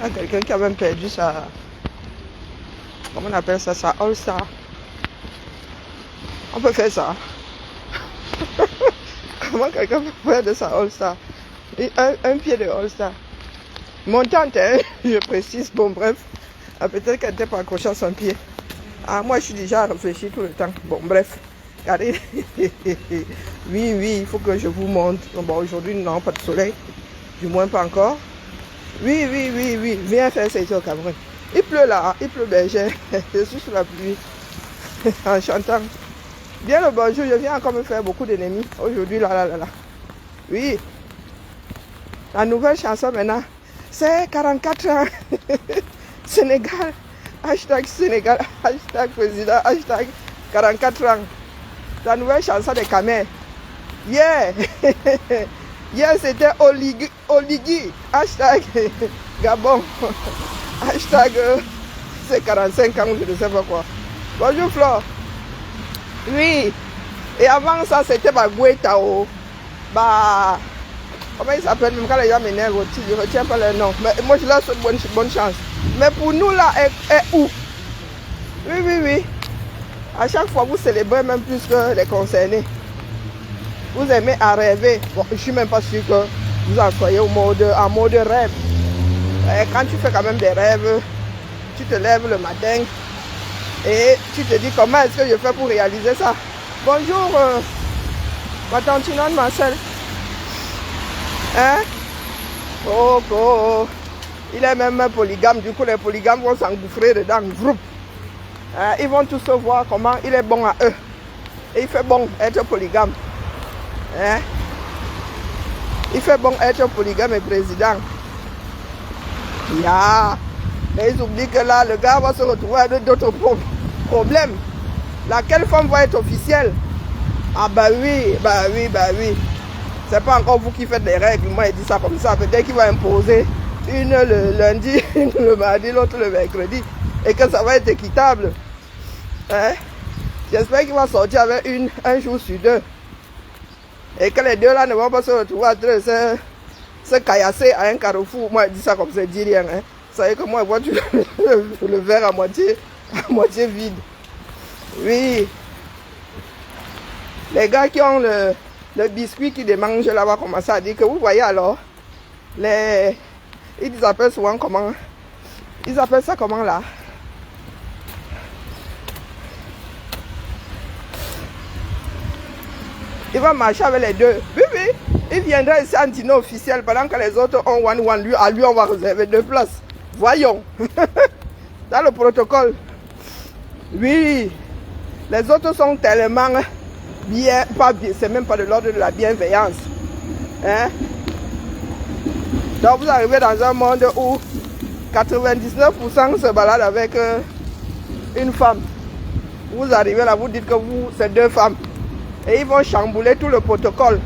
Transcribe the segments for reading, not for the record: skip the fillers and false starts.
Il y a quelqu'un qui a même perdu sa... Comment on appelle ça? Sa All-Star. On peut faire ça. Comment quelqu'un peut faire de sa All-Star? Un pied de All-Star. Montante, hein, je précise. Bon, bref. Peut-être qu'elle n'était pas accrochée à son pied. Ah, moi, je suis déjà réfléchi tout le temps. Bon, bref. Regardez. Oui, il faut que je vous montre. Bon, aujourd'hui, nous n'avons pas de soleil. Du moins, pas encore. Oui. Viens faire ça ici au Cameroun. Il pleut là, hein. Il pleut berger. Je suis sous la pluie. En chantant. Bien le bonjour, je viens encore me faire beaucoup d'ennemis. Aujourd'hui, là. Oui. La nouvelle chanson maintenant, c'est 44 ans. Sénégal. Sénégal. Président. 44 ans. La nouvelle chanson de Kamer. Yeah. Hier c'était Oligui. Gabon. C'est 45 ans, je ne sais pas quoi. Bonjour Flo. Oui. Et avant ça, c'était Bagouetao. Comment il s'appelle? Même quand les gens m'énervent, je ne retiens pas le nom. Mais moi, je leur souhaite bonne chance. Mais pour nous, là, est où? Oui. À chaque fois, vous célébrez même plus que les concernés. Vous aimez à rêver. Bon, je ne suis même pas sûr que vous en soyez en mode rêve. Et quand tu fais quand même des rêves, tu te lèves le matin et tu te dis comment est-ce que je fais pour réaliser ça. Bonjour, ma tante Marcel. Hein? Oh. Il est même polygame, du coup les polygames vont s'engouffrer dedans. Ils vont tous se voir comment il est bon à eux. Et il fait bon être polygame. Hein? Il fait bon être polygame et président. Mais ils oublient que là, le gars va se retrouver avec d'autres problèmes. Laquelle femme va être officielle? Ah oui. C'est pas encore vous qui faites les règles. Moi, il dit ça comme ça. Peut-être qu'il va imposer une le lundi, une le mardi, l'autre le mercredi. Et que ça va être équitable. Hein? J'espère qu'il va sortir avec un jour sur deux. Et que les deux là ne vont pas se retrouver à se caillasser à un carrefour. Moi, je dis ça comme ça, je dis rien. Hein. Vous savez que moi, je vois le verre à moitié vide. Oui. Les gars qui ont le biscuit qui démange là va commencer à dire que vous voyez alors, ils appellent souvent comment? Ils appellent ça comment là? Il va marcher avec les deux. Oui. Il viendra ici en dîner officiel pendant que les autres ont one. À lui, on va réserver 2 places. Voyons. Dans le protocole. Oui. Les autres sont tellement bien. C'est même pas de l'ordre de la bienveillance. Hein? Donc vous arrivez dans un monde où 99% se baladent avec une femme. Vous arrivez là, vous dites que c'est 2 femmes. Et ils vont chambouler tout le protocole.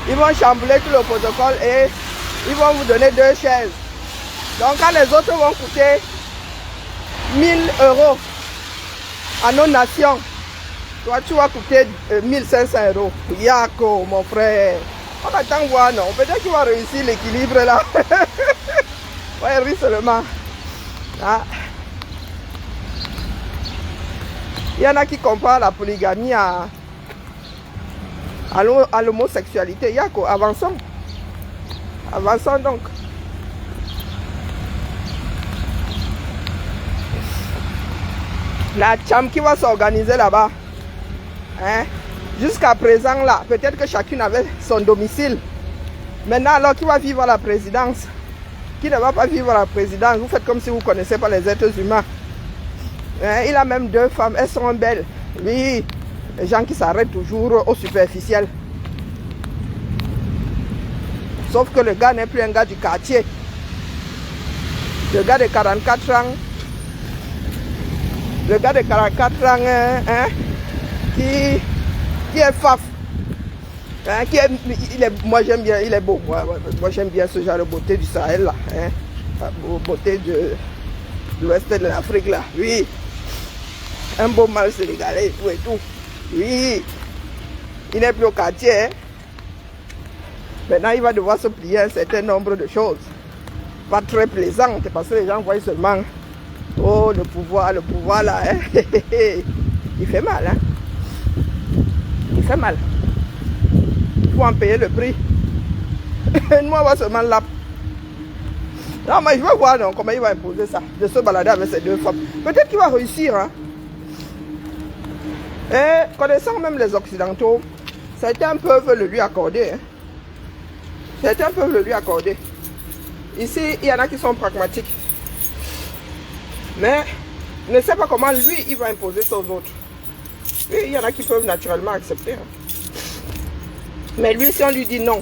Ils vont chambouler tout le protocole et ils vont vous donner 2 chaises. Donc quand les autres vont coûter 1000 € à nos nations, toi tu vas coûter 1500 €. Yako, mon frère. On attend voir, non. Peut-être qu'il va réussir l'équilibre là. Ouais, rit seulement. Ah. Il y en a qui comparent la polygamie à l'homosexualité. Yako, avançons. Avançons donc. La chambre qui va s'organiser là-bas. Hein? Jusqu'à présent là, peut-être que chacune avait son domicile. Maintenant alors qui va vivre à la présidence? Qui ne va pas vivre à la présidence? Vous faites comme si vous ne connaissez pas les êtres humains. Hein? Il a même 2 femmes, elles sont belles. Oui, les gens qui s'arrêtent toujours au superficiel. Sauf que le gars n'est plus un gars du quartier. Le gars de 44 ans. Le gars de 44 ans hein, qui est faf. Hein, moi j'aime bien, il est beau. Moi j'aime bien ce genre de beauté du Sahel là. Hein, la beauté de l'ouest de l'Afrique là. Oui. Un beau mâle sénégalais et tout. Oui. Il n'est plus au quartier. Hein. Maintenant, il va devoir se plier à un certain nombre de choses. Pas très plaisantes, parce que les gens voient seulement, oh, le pouvoir là, hein. Il fait mal, hein. Il fait mal. Il faut en payer le prix. Nous, on va seulement là. Non, mais je veux voir non, comment il va imposer ça, de se balader avec ces deux femmes. Peut-être qu'il va réussir, hein. Et connaissant même les Occidentaux, certains peuvent le lui accorder, hein. Certains peuvent le lui accorder. Ici, il y en a qui sont pragmatiques. Mais je ne sais pas comment lui, il va imposer ça aux autres. Lui, il y en a qui peuvent naturellement accepter, hein. Mais lui, si on lui dit non,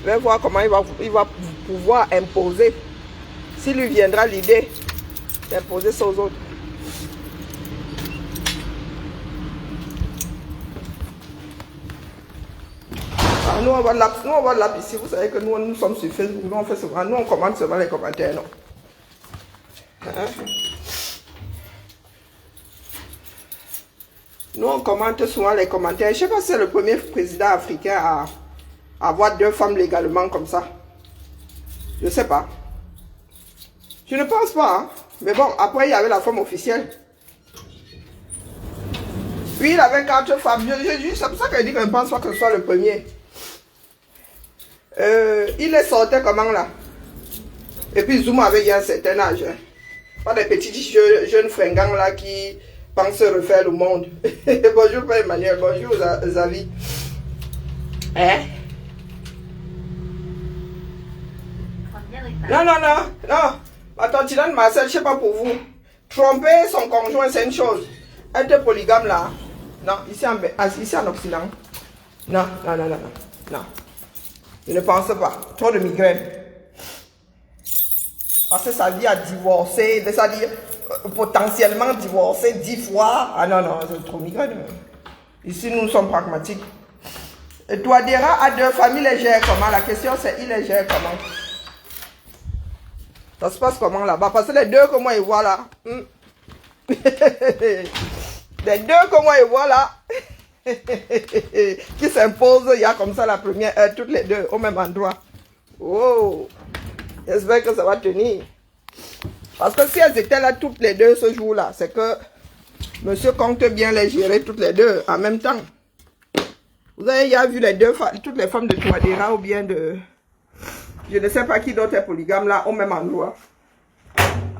je vais voir comment il va pouvoir imposer. S'il lui viendra l'idée d'imposer ça aux autres. Ah, nous, on va là ici. Vous savez que nous sommes sur Facebook. Nous, on fait souvent. Nous, on commente seulement les commentaires, non? Hein? Nous, on commente souvent les commentaires. Je ne sais pas si c'est le premier président africain à avoir deux femmes légalement comme ça. Je ne sais pas. Je ne pense pas, hein. Mais bon, après, il y avait la femme officielle. Puis, il avait 4 femmes. C'est pour ça que je dis que je ne pense pas que ce soit le premier. Il les sortait comment, là? Et puis, Zuma avait eu un certain âge. Hein. Pas des petits jeunes fringants, là, qui pensent refaire le monde. Bonjour, Père Emmanuel. Bonjour, Zavi. Hein? Non. Ma tante Marcel, je ne sais pas pour vous. Tromper son conjoint, c'est une chose. Être polygame là. Non, ici en Occident. Non. Je ne pense pas. Trop de migraine. Parce que sa vie a divorcé, c'est-à-dire potentiellement divorcé 10 fois. Ah non, c'est trop migraine. Ici, nous sommes pragmatiques. Et Touadéra a 2 familles légères comment? La question c'est, il est gère comment? Ça se passe comment là-bas? Parce que les 2 que moi je vois là. Les 2 que moi je vois là. Qui s'imposent, il y a comme ça la première heure, toutes les 2 au même endroit. Oh! J'espère que ça va tenir. Parce que si elles étaient là toutes les 2 ce jour-là, c'est que monsieur compte bien les gérer toutes les 2 en même temps. Vous avez déjà vu les 2 toutes les femmes de Touadéra ou bien de... Je ne sais pas qui d'autre est polygame là, au même endroit.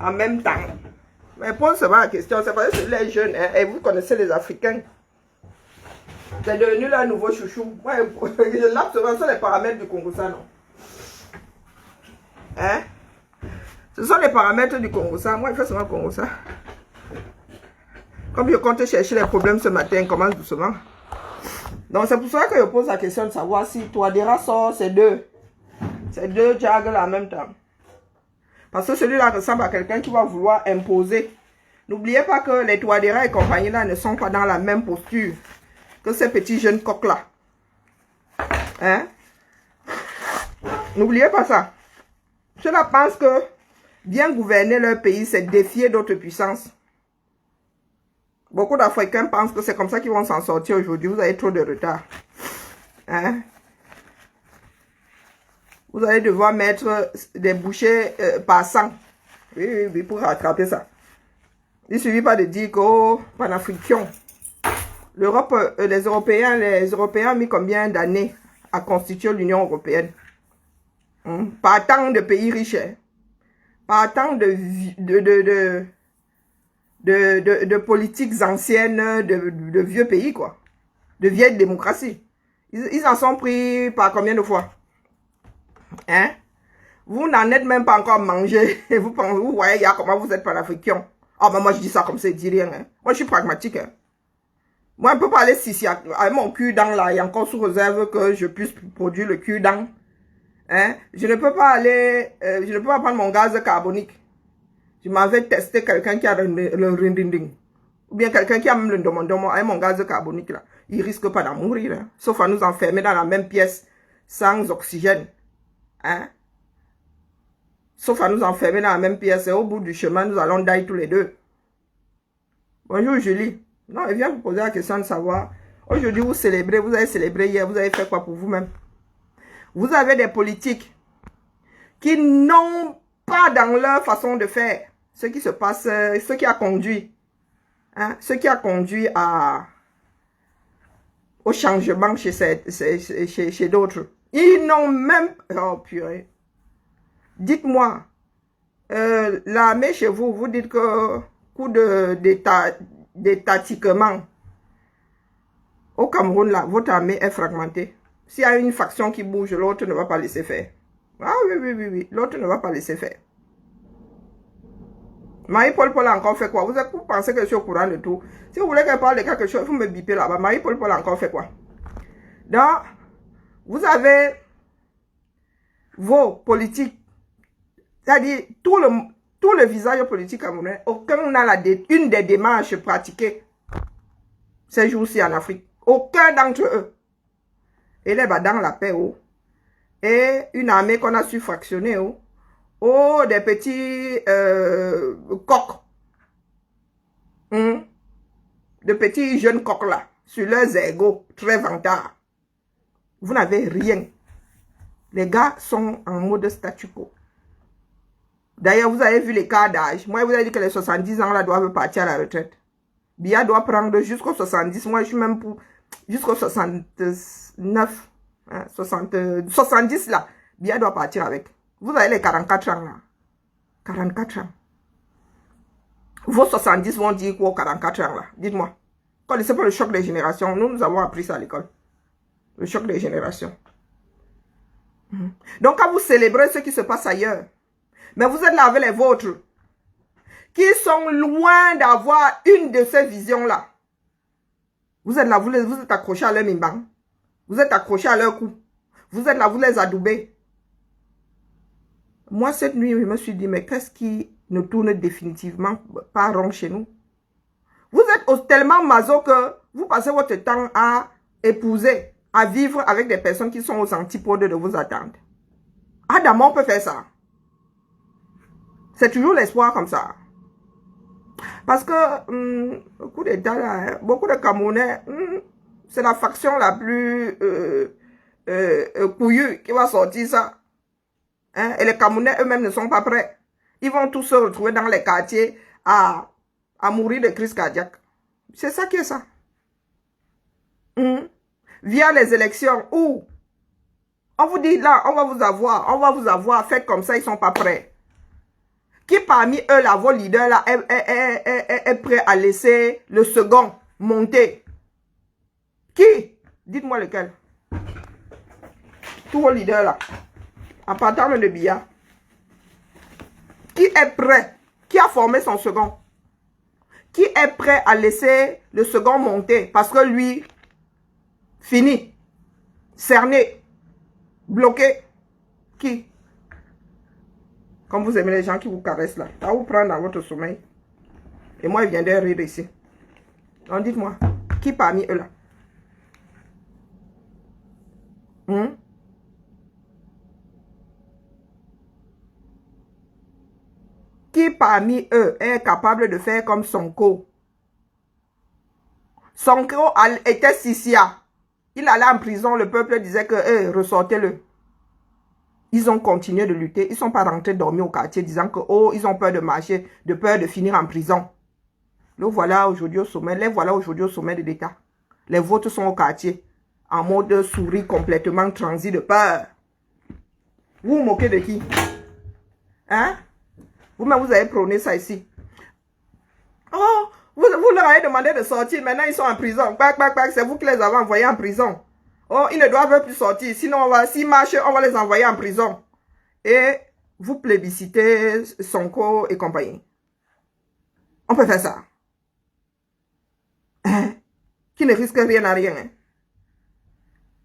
En même temps. Mais pose seulement la question, c'est parce que c'est les jeunes, hein, et vous connaissez les Africains. C'est devenu leur nouveau chouchou. Moi, je lappe souvent sur les paramètres du Congo, ça, non? Hein? Ce sont les paramètres du Congo, ça. Moi, je fais seulement le Congo, ça. Comme je compte chercher les problèmes ce matin, commence doucement. Donc, c'est pour ça que je pose la question de savoir si Touadéra sort ces 2 juggles en même temps. Parce que celui-là ressemble à quelqu'un qui va vouloir imposer. N'oubliez pas que les Touadéra et compagnie là ne sont pas dans la même posture que ces petits jeunes coqs là. Hein? N'oubliez pas ça. Ceux-là pensent que bien gouverner leur pays, c'est défier d'autres puissances. Beaucoup d'Africains pensent que c'est comme ça qu'ils vont s'en sortir aujourd'hui. Vous avez trop de retard. Hein? Vous allez devoir mettre des bouchées par 100. Oui, pour rattraper ça. Il ne suffit pas de dire que, oh, panafricain. L'Europe, les Européens ont mis combien d'années à constituer l'Union européenne? Pas tant de pays riches. Hein? Pas tant de politiques anciennes, de vieux pays, quoi. De vieilles démocraties. Ils en sont pris par combien de fois? Hein? Vous n'en êtes même pas encore mangé. Vous voyez comment vous êtes panafricain. Ah, ben moi je dis ça comme ça, je dis rien. Hein. Moi je suis pragmatique. Hein. Moi, je ne peux pas aller ici avec mon cul-dent là, et encore sous réserve que je puisse produire le cul-dent. Hein? Je ne peux pas aller, je ne peux pas prendre mon gaz carbonique. Je m'en vais tester quelqu'un qui a le rindinding. Ou bien quelqu'un qui a même le domon avec mon gaz carbonique là. Il risque pas d'en mourir. Hein? Sauf à nous enfermer dans la même pièce sans oxygène. Hein? Sauf à nous enfermer dans la même pièce et au bout du chemin, nous allons die tous les 2. Bonjour Julie. Non, elle vient vous poser la question de savoir. Aujourd'hui, vous célébrez, vous avez célébré hier, vous avez fait quoi pour vous-même? Vous avez des politiques qui n'ont pas dans leur façon de faire ce qui se passe, ce qui a conduit, ce qui a conduit au changement chez d'autres. Ils n'ont même... Oh purée. Dites-moi, l'armée chez vous, vous dites que coup d'étatiquement au Cameroun, là, votre armée est fragmentée. S'il y a une faction qui bouge, l'autre ne va pas laisser faire. Ah oui, l'autre ne va pas laisser faire. Marie-Paul Paul a encore fait quoi? Vous pensez que je suis au courant de tout? Si vous voulez qu'elle parle de quelque chose, vous me bipez là-bas. Marie-Paul Paul a encore fait quoi? Donc, vous avez vos politiques, c'est-à-dire tout le visage politique camerounais, aucun n'a une des démarches pratiquées ces jours-ci en Afrique. Aucun d'entre eux. Et là, dans la paix, et une armée qu'on a su fractionner, des petits coqs, de petits jeunes coqs là, sur leurs égos, très vantards. Vous n'avez rien. Les gars sont en mode statu quo. D'ailleurs, vous avez vu les cas d'âge. Moi, vous avez dit que les 70 ans là doivent partir à la retraite. Bia doit prendre jusqu'aux 70. Moi, je suis même pour jusqu'aux 69. 70 là. Bia doit partir avec. Vous avez les 44 ans là. 44 ans. Vos 70 vont dire quoi aux 44 ans là? Dites-moi. Connaissez pas le choc des générations? Nous avons appris ça à l'école. Le choc des générations. Donc, quand vous célébrez ce qui se passe ailleurs, mais vous êtes là avec les vôtres, qui sont loin d'avoir une de ces visions-là. Vous êtes là, vous êtes accrochés à leur mimbang. Vous êtes accrochés à leur cou. Vous êtes là, vous les adoubez. Moi, cette nuit, je me suis dit, mais qu'est-ce qui ne tourne définitivement pas rond chez nous? Vous êtes tellement maso que vous passez votre temps à épouser, à vivre avec des personnes qui sont aux antipodes de vos attentes. Adamant peut faire ça. C'est toujours l'espoir comme ça. Parce que, coup d'État là, beaucoup de Camerounais, c'est la faction la plus couillue qui va sortir ça. Et les Camerounais eux-mêmes ne sont pas prêts. Ils vont tous se retrouver dans les quartiers à mourir de crise cardiaque. C'est ça qui est ça. Via les élections où on vous dit là, on va vous avoir, faites comme ça, ils ne sont pas prêts. Qui parmi eux, là, vos leaders, là, est prêt à laisser le second monter? Qui? Dites-moi lequel. Tous vos leaders, là, en partant de Biya. Qui est prêt? Qui a formé son second? Qui est prêt à laisser le second monter? Parce que lui, fini, cerné, bloqué. Qui? Comme vous aimez les gens qui vous caressent là. Ça vous prend dans votre sommeil. Et moi, il vient de rire ici. Donc dites-moi, qui parmi eux là? Qui parmi eux est capable de faire comme Sonko? Sonko était Sisia. Il allait en prison, le peuple disait que ressortez-le. Ils ont continué de lutter. Ils ne sont pas rentrés dormir au quartier disant que ils ont peur de marcher, de peur de finir en prison. Le voilà aujourd'hui au sommet. Les voilà aujourd'hui au sommet de l'État. Les vôtres sont au quartier, en mode souris complètement transi de peur. Vous vous moquez de qui? Hein? Vous-même, vous avez prôné ça ici. Oh, vous leur avez demandé de sortir. Maintenant, ils sont en prison. C'est vous qui les avez envoyés en prison. Oh, ils ne doivent plus sortir. Sinon, s'ils marchent, on va les envoyer en prison. Et vous plébiscitez Sonko et compagnie. On peut faire ça. Hein? Qui ne risque rien à rien. Hein?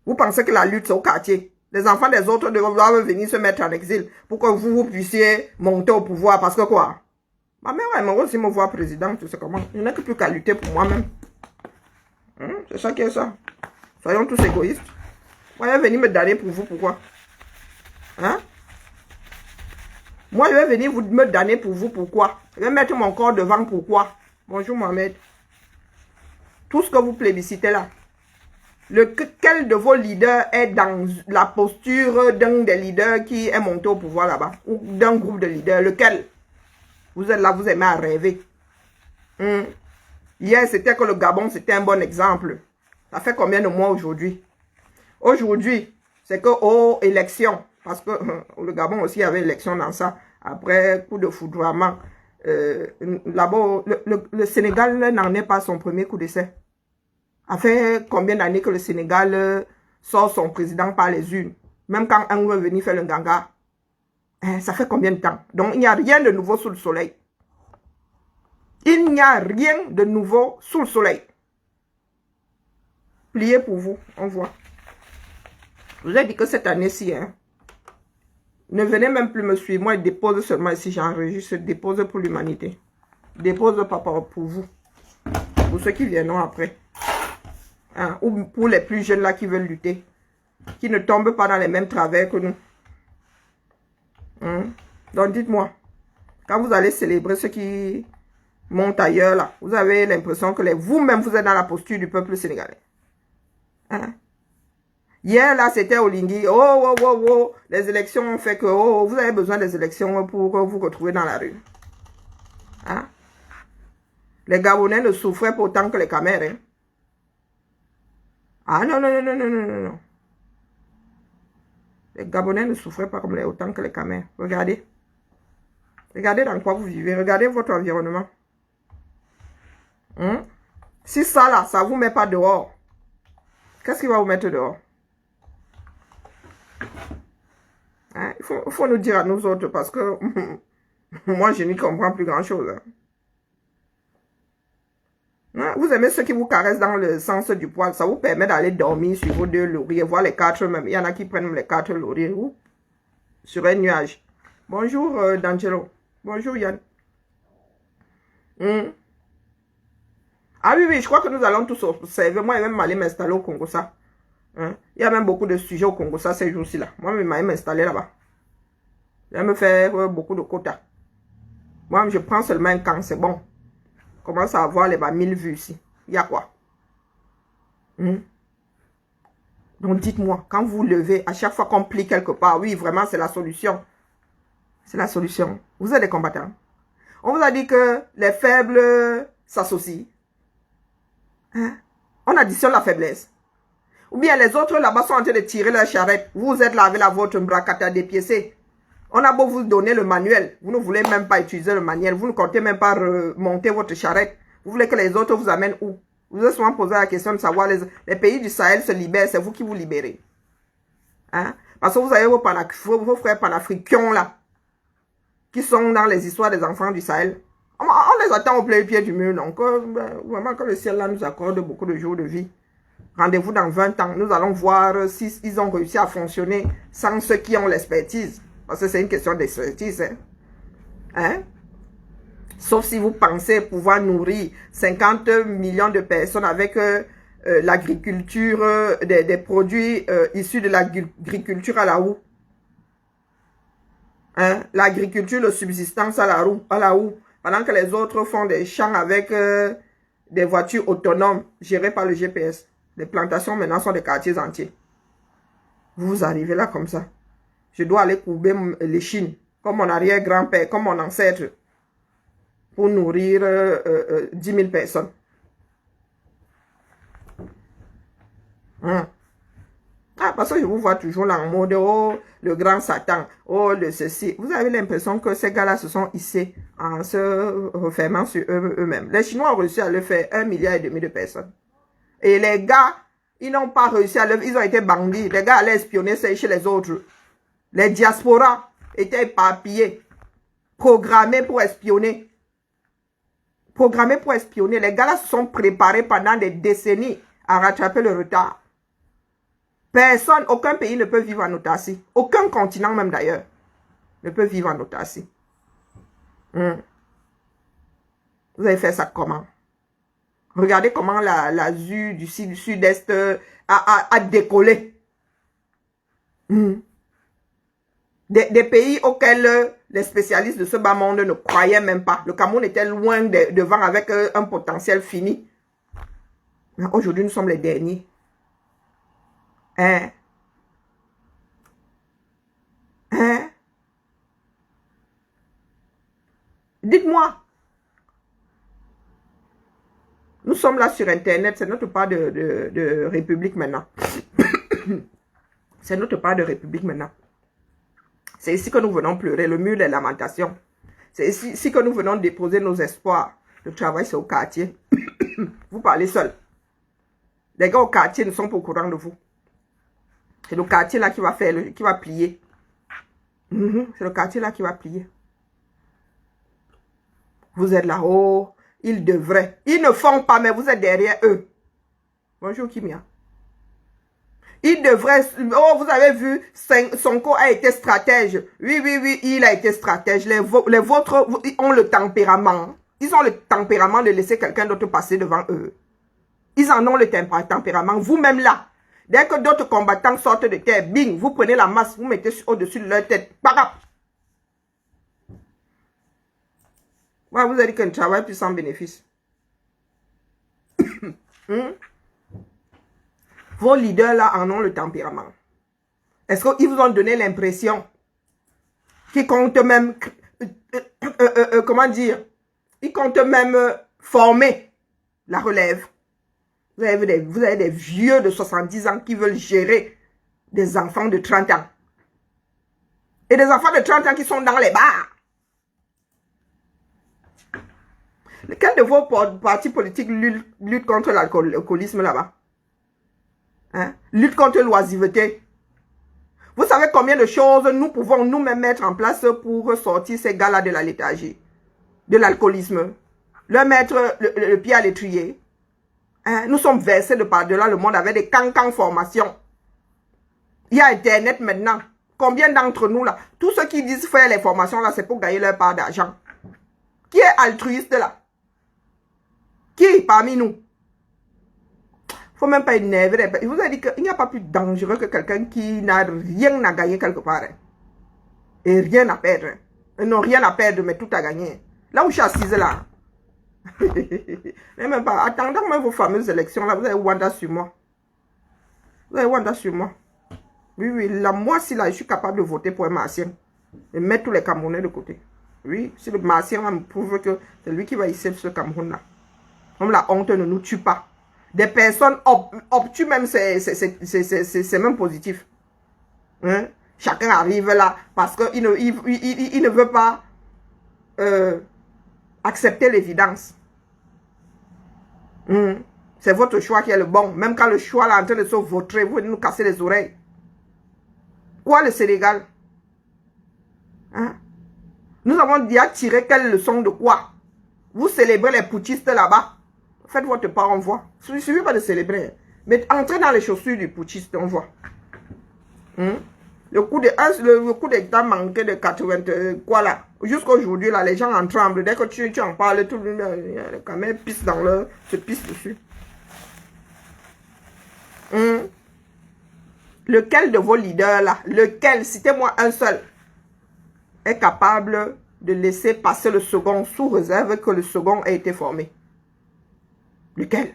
Vous pensez que la lutte, c'est au quartier. Les enfants des autres doivent venir se mettre en exil pour que vous puissiez monter au pouvoir. Parce que quoi? Ma mère aimerait aussi me voir président, tu sais comment. Je n'ai que plus qu'à lutter pour moi-même. C'est ça qui est ça. Soyons tous égoïstes. Moi, je vais venir me damner pour vous, pourquoi? Hein? Moi, je vais venir me damner pour vous, pourquoi? Je vais mettre mon corps devant, pourquoi? Bonjour, Mohamed. Tout ce que vous plébiscitez là. Quel de vos leaders est dans la posture d'un des leaders qui est monté au pouvoir là-bas? Ou d'un groupe de leaders? Lequel? Vous êtes là, vous aimez à rêver. Hier, c'était que le Gabon, c'était un bon exemple. Ça fait combien de mois aujourd'hui? Aujourd'hui, c'est que, oh, élection. Parce que le Gabon aussi avait élection dans ça. Après, coup de foudroiement. Là-bas, le Sénégal n'en est pas son premier coup d'essai. Ça fait combien d'années que le Sénégal sort son président par les urnes? Même quand un veut venir faire le ganga. Ça fait combien de temps? Donc, il n'y a rien de nouveau sous le soleil. Il n'y a rien de nouveau sous le soleil. Pliez pour vous, on voit. Je vous ai dit que cette année-ci, ne venez même plus me suivre. Moi, je dépose seulement ici, j'enregistre, je dépose pour l'humanité. Dépose pas pour vous. Pour ceux qui viendront après. Ou pour les plus jeunes là qui veulent lutter. Qui ne tombent pas dans les mêmes travers que nous. Donc dites-moi, quand vous allez célébrer ceux qui montent ailleurs là, vous avez l'impression que vous-même vous êtes dans la posture du peuple sénégalais. Hier là c'était Olingi, les élections ont fait que vous avez besoin des élections pour vous retrouver dans la rue. Les Gabonais ne souffraient pas autant que les Camers. Non. Les Gabonais ne souffraient pas autant que les Camers. Regardez. Regardez dans quoi vous vivez. Regardez votre environnement. Si ça là, ça ne vous met pas dehors, qu'est-ce qui va vous mettre dehors? Il faut nous dire à nous autres parce que moi, je n'y comprends plus grand-chose. Vous aimez ceux qui vous caressent dans le sens du poil. Ça vous permet d'aller dormir sur vos 2 lauriers, voir les 4 même. Il y en a qui prennent les 4 lauriers sur un nuage. Bonjour D'Angelo. Bonjour Yann. Ah oui, je crois que nous allons tous observer. Moi, je vais même aller m'installer au Congo, ça. Il y a même beaucoup de sujets au Congo, ça, ces jours-ci là. Moi, je vais m'installer là-bas. Je vais me faire beaucoup de quotas. Moi, je prends seulement un camp, c'est bon. Commence à avoir les 1000 vues ici. Il y a quoi? Donc dites-moi, quand vous levez, à chaque fois qu'on plie quelque part, oui, vraiment, c'est la solution. C'est la solution. Vous êtes des combattants. On vous a dit que les faibles s'associent. On additionne la faiblesse. Ou bien les autres là-bas sont en train de tirer leur charrette. Vous êtes là avec votre bracata dépiécé. On a beau vous donner le manuel. Vous ne voulez même pas utiliser le manuel. Vous ne comptez même pas remonter votre charrette. Vous voulez que les autres vous amènent où? Vous vous êtes souvent posé la question de savoir les pays du Sahel se libèrent. C'est vous qui vous libérez. Parce que vous avez vos frères panafricains là. Qui sont dans les histoires des enfants du Sahel. On les attend au pied du mur. Donc vraiment que le ciel là nous accorde beaucoup de jours de vie. Rendez-vous dans 20 ans. Nous allons voir s'ils ont réussi à fonctionner sans ceux qui ont l'expertise. Parce que c'est une question d'expertise. Sauf si vous pensez pouvoir nourrir 50 millions de personnes avec l'agriculture, des produits issus de l'agriculture à la roue. L'agriculture de subsistance à la roue. Pendant que les autres font des champs avec des voitures autonomes gérées par le GPS. Les plantations maintenant sont des quartiers entiers. Vous arrivez là comme ça. Je dois aller courber les chines, comme mon arrière-grand-père, comme mon ancêtre, pour nourrir 10 000 personnes. Parce que je vous vois toujours là en mode, le grand Satan, le ceci. Vous avez l'impression que ces gars-là se sont hissés en se refermant sur eux-mêmes. Les Chinois ont réussi à le faire 1,5 milliard de personnes. Et les gars, ils n'ont pas réussi à le faire, ils ont été bandits. Les gars allaient espionner chez les autres. Les diasporas étaient éparpillés, programmés pour espionner. Programmés pour espionner. Les gars-là se sont préparés pendant des décennies à rattraper le retard. Personne, aucun pays ne peut vivre en autarcie. Aucun continent même d'ailleurs ne peut vivre en autarcie. Vous avez fait ça comment? Regardez comment l'Asie du sud-est a décollé. Des pays auxquels les spécialistes de ce bas monde ne croyaient même pas. Le Cameroun était loin devant avec un potentiel fini. Aujourd'hui, nous sommes les derniers. Hein? Hein? Dites-moi. Nous sommes là sur Internet, c'est notre part de République maintenant. C'est notre part de République maintenant. C'est ici que nous venons pleurer, le mur des lamentations. C'est ici que nous venons déposer nos espoirs. Le travail, c'est au quartier. Vous parlez seul. Les gars au quartier ne sont pas au courant de vous. C'est le quartier là qui va faire, qui va plier. C'est le quartier là qui va plier. Vous êtes là-haut. Ils devraient. Ils ne font pas, mais vous êtes derrière eux. Bonjour Kimia. Ils devraient... Oh, vous avez vu, Sonko a été stratège. Oui, oui, oui, il a été stratège. Les vôtres ont le tempérament. Ils ont le tempérament de laisser quelqu'un d'autre passer devant eux. Ils en ont le tempérament. Vous-même là. Dès que d'autres combattants sortent de terre, bing, vous prenez la masse, vous mettez au-dessus de leur tête. Parap. Ouais, vous avez dit qu'un travail plus sans bénéfice. Vos leaders là en ont le tempérament. Est-ce qu'ils vous ont donné l'impression qu'ils comptent même, comment dire, ils comptent même former la relève? Vous avez des vieux de 70 ans qui veulent gérer des enfants de 30 ans. Et des enfants de 30 ans qui sont dans les bars. Quel de vos partis politiques lutte contre l'alcoolisme là-bas? Hein? Lutte contre l'oisiveté. Vous savez combien de choses nous pouvons nous-mêmes mettre en place pour sortir ces gars-là de la léthargie, de l'alcoolisme, leur mettre le pied à l'étrier. Hein? Nous sommes versés de par-delà le monde avec des cancans formations. Il y a Internet maintenant. Combien d'entre nous là, tous ceux qui disent faire les formations là, c'est pour gagner leur part d'argent. Qui est altruiste là? Qui parmi nous? Faut même pas énerver. Il vous a dit qu'il n'y a pas plus dangereux que quelqu'un qui n'a rien à gagner quelque part. Hein. Et rien à perdre. Hein. Ils n'ont rien à perdre, mais tout à gagner. Là où je suis assise là. Même pas. Attendant même vos fameuses élections là, vous avez Wanda sur moi. Vous avez Wanda sur moi. Oui, oui. Là, moi, si là, je suis capable de voter pour un martien. Et mettre tous les Camerounais de côté. Oui, si le martien là me prouve que c'est lui qui va ici ce Cameroun là. Comme la honte ne nous tue pas. Des personnes obtuent même, c'est même positif. Hein? Chacun arrive là parce qu'il ne veut pas accepter l'évidence. C'est votre choix qui est le bon. Même quand le choix là est en train de se vautrer, vous venez nous casser les oreilles. Quoi le Sénégal? Hein? Nous avons déjà tiré quelle leçon de quoi? Vous célébrez les putschistes là-bas. Faites votre part, on voit. Il ne suffit pas de célébrer. Mais entrez dans les chaussures du putschiste, on voit. Le coup d'État manqué de 80, quoi là. Jusqu'à aujourd'hui, là, les gens en tremblent. Dès que tu en parles, tout le monde, quand même, pisse dans leur, se pisse dessus. Lequel de vos leaders là, lequel, citez-moi un seul, est capable de laisser passer le second sous réserve que le second ait été formé? Lequel?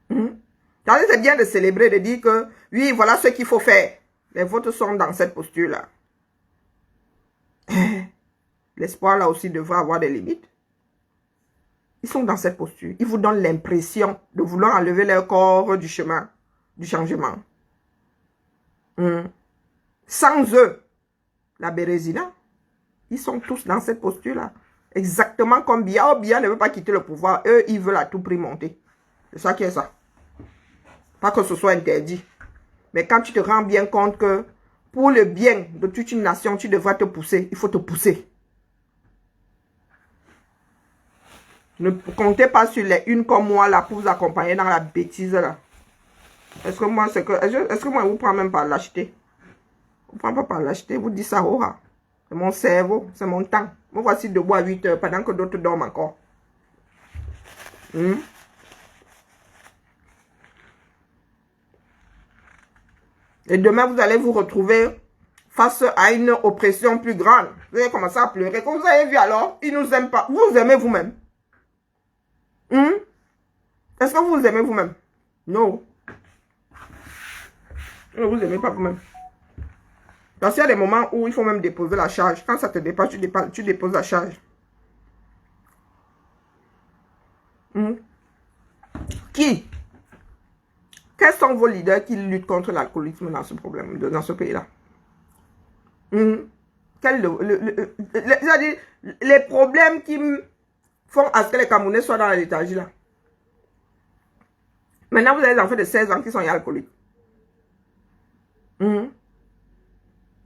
C'est bien de célébrer, de dire que, oui, voilà ce qu'il faut faire. Les vôtres sont dans cette posture-là. L'espoir, là aussi, devrait avoir des limites. Ils sont dans cette posture. Ils vous donnent l'impression de vouloir enlever leur corps du chemin, du changement. Sans eux, la Bérésina, ils sont tous dans cette posture-là. Exactement comme Biya. Biya ne veut pas quitter le pouvoir. Eux, ils veulent à tout prix monter. C'est ça qui est ça. Pas que ce soit interdit. Mais quand tu te rends bien compte que pour le bien de toute une nation, tu devras te pousser. Il faut te pousser. Ne comptez pas sur les unes comme moi là pour vous accompagner dans la bêtise là. Est-ce que moi, je vous prends même par l'acheter? Je ne vous prends pas par l'acheter. Vous dites ça, oh, c'est mon cerveau, c'est mon temps. Me voici debout à 8 heures pendant que d'autres dorment encore. Et demain, vous allez vous retrouver face à une oppression plus grande. Vous allez commencer à pleurer. Comme vous avez vu alors, ils ne nous aiment pas. Vous aimez vous-même. Est-ce que vous vous aimez vous-même? Non. Ne vous aimez pas vous-même. Parce qu'il y a des moments où il faut même déposer la charge. Quand ça te dépasse, tu déposes la charge. Qui? Quels sont vos leaders qui luttent contre l'alcoolisme dans ce problème, dans ce pays-là? Les problèmes qui font à ce que les Camerounais soient dans la léthargie là. Maintenant, vous avez des enfants de 16 ans qui sont alcooliques. Vous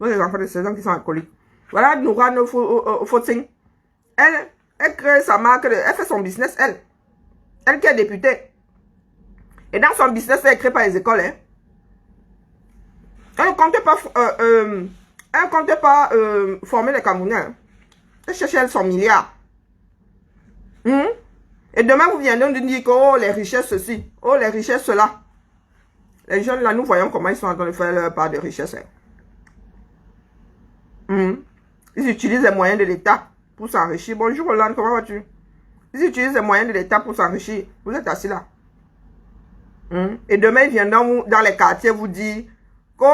avez des enfants de 16 ans qui sont alcooliques. Voilà, Nourane Fotsing. Elle crée sa marque, elle fait son business, elle. Elle qui est députée. Et dans son business, elle ne crée pas les écoles. Hein. Elle ne comptait pas, former les Camerounais. Hein. Elle cherchait son milliard. Et demain, vous viendrez nous dire que oh, les richesses ceci, oh, les richesses cela. Les jeunes là, nous voyons comment ils sont en train de faire leur part de richesse. Hein. Ils utilisent les moyens de l'État pour s'enrichir. Bonjour Hollande, comment vas-tu? Ils utilisent les moyens de l'État pour s'enrichir. Vous êtes assis là. Et demain, ils viendront dans les quartiers vous dire que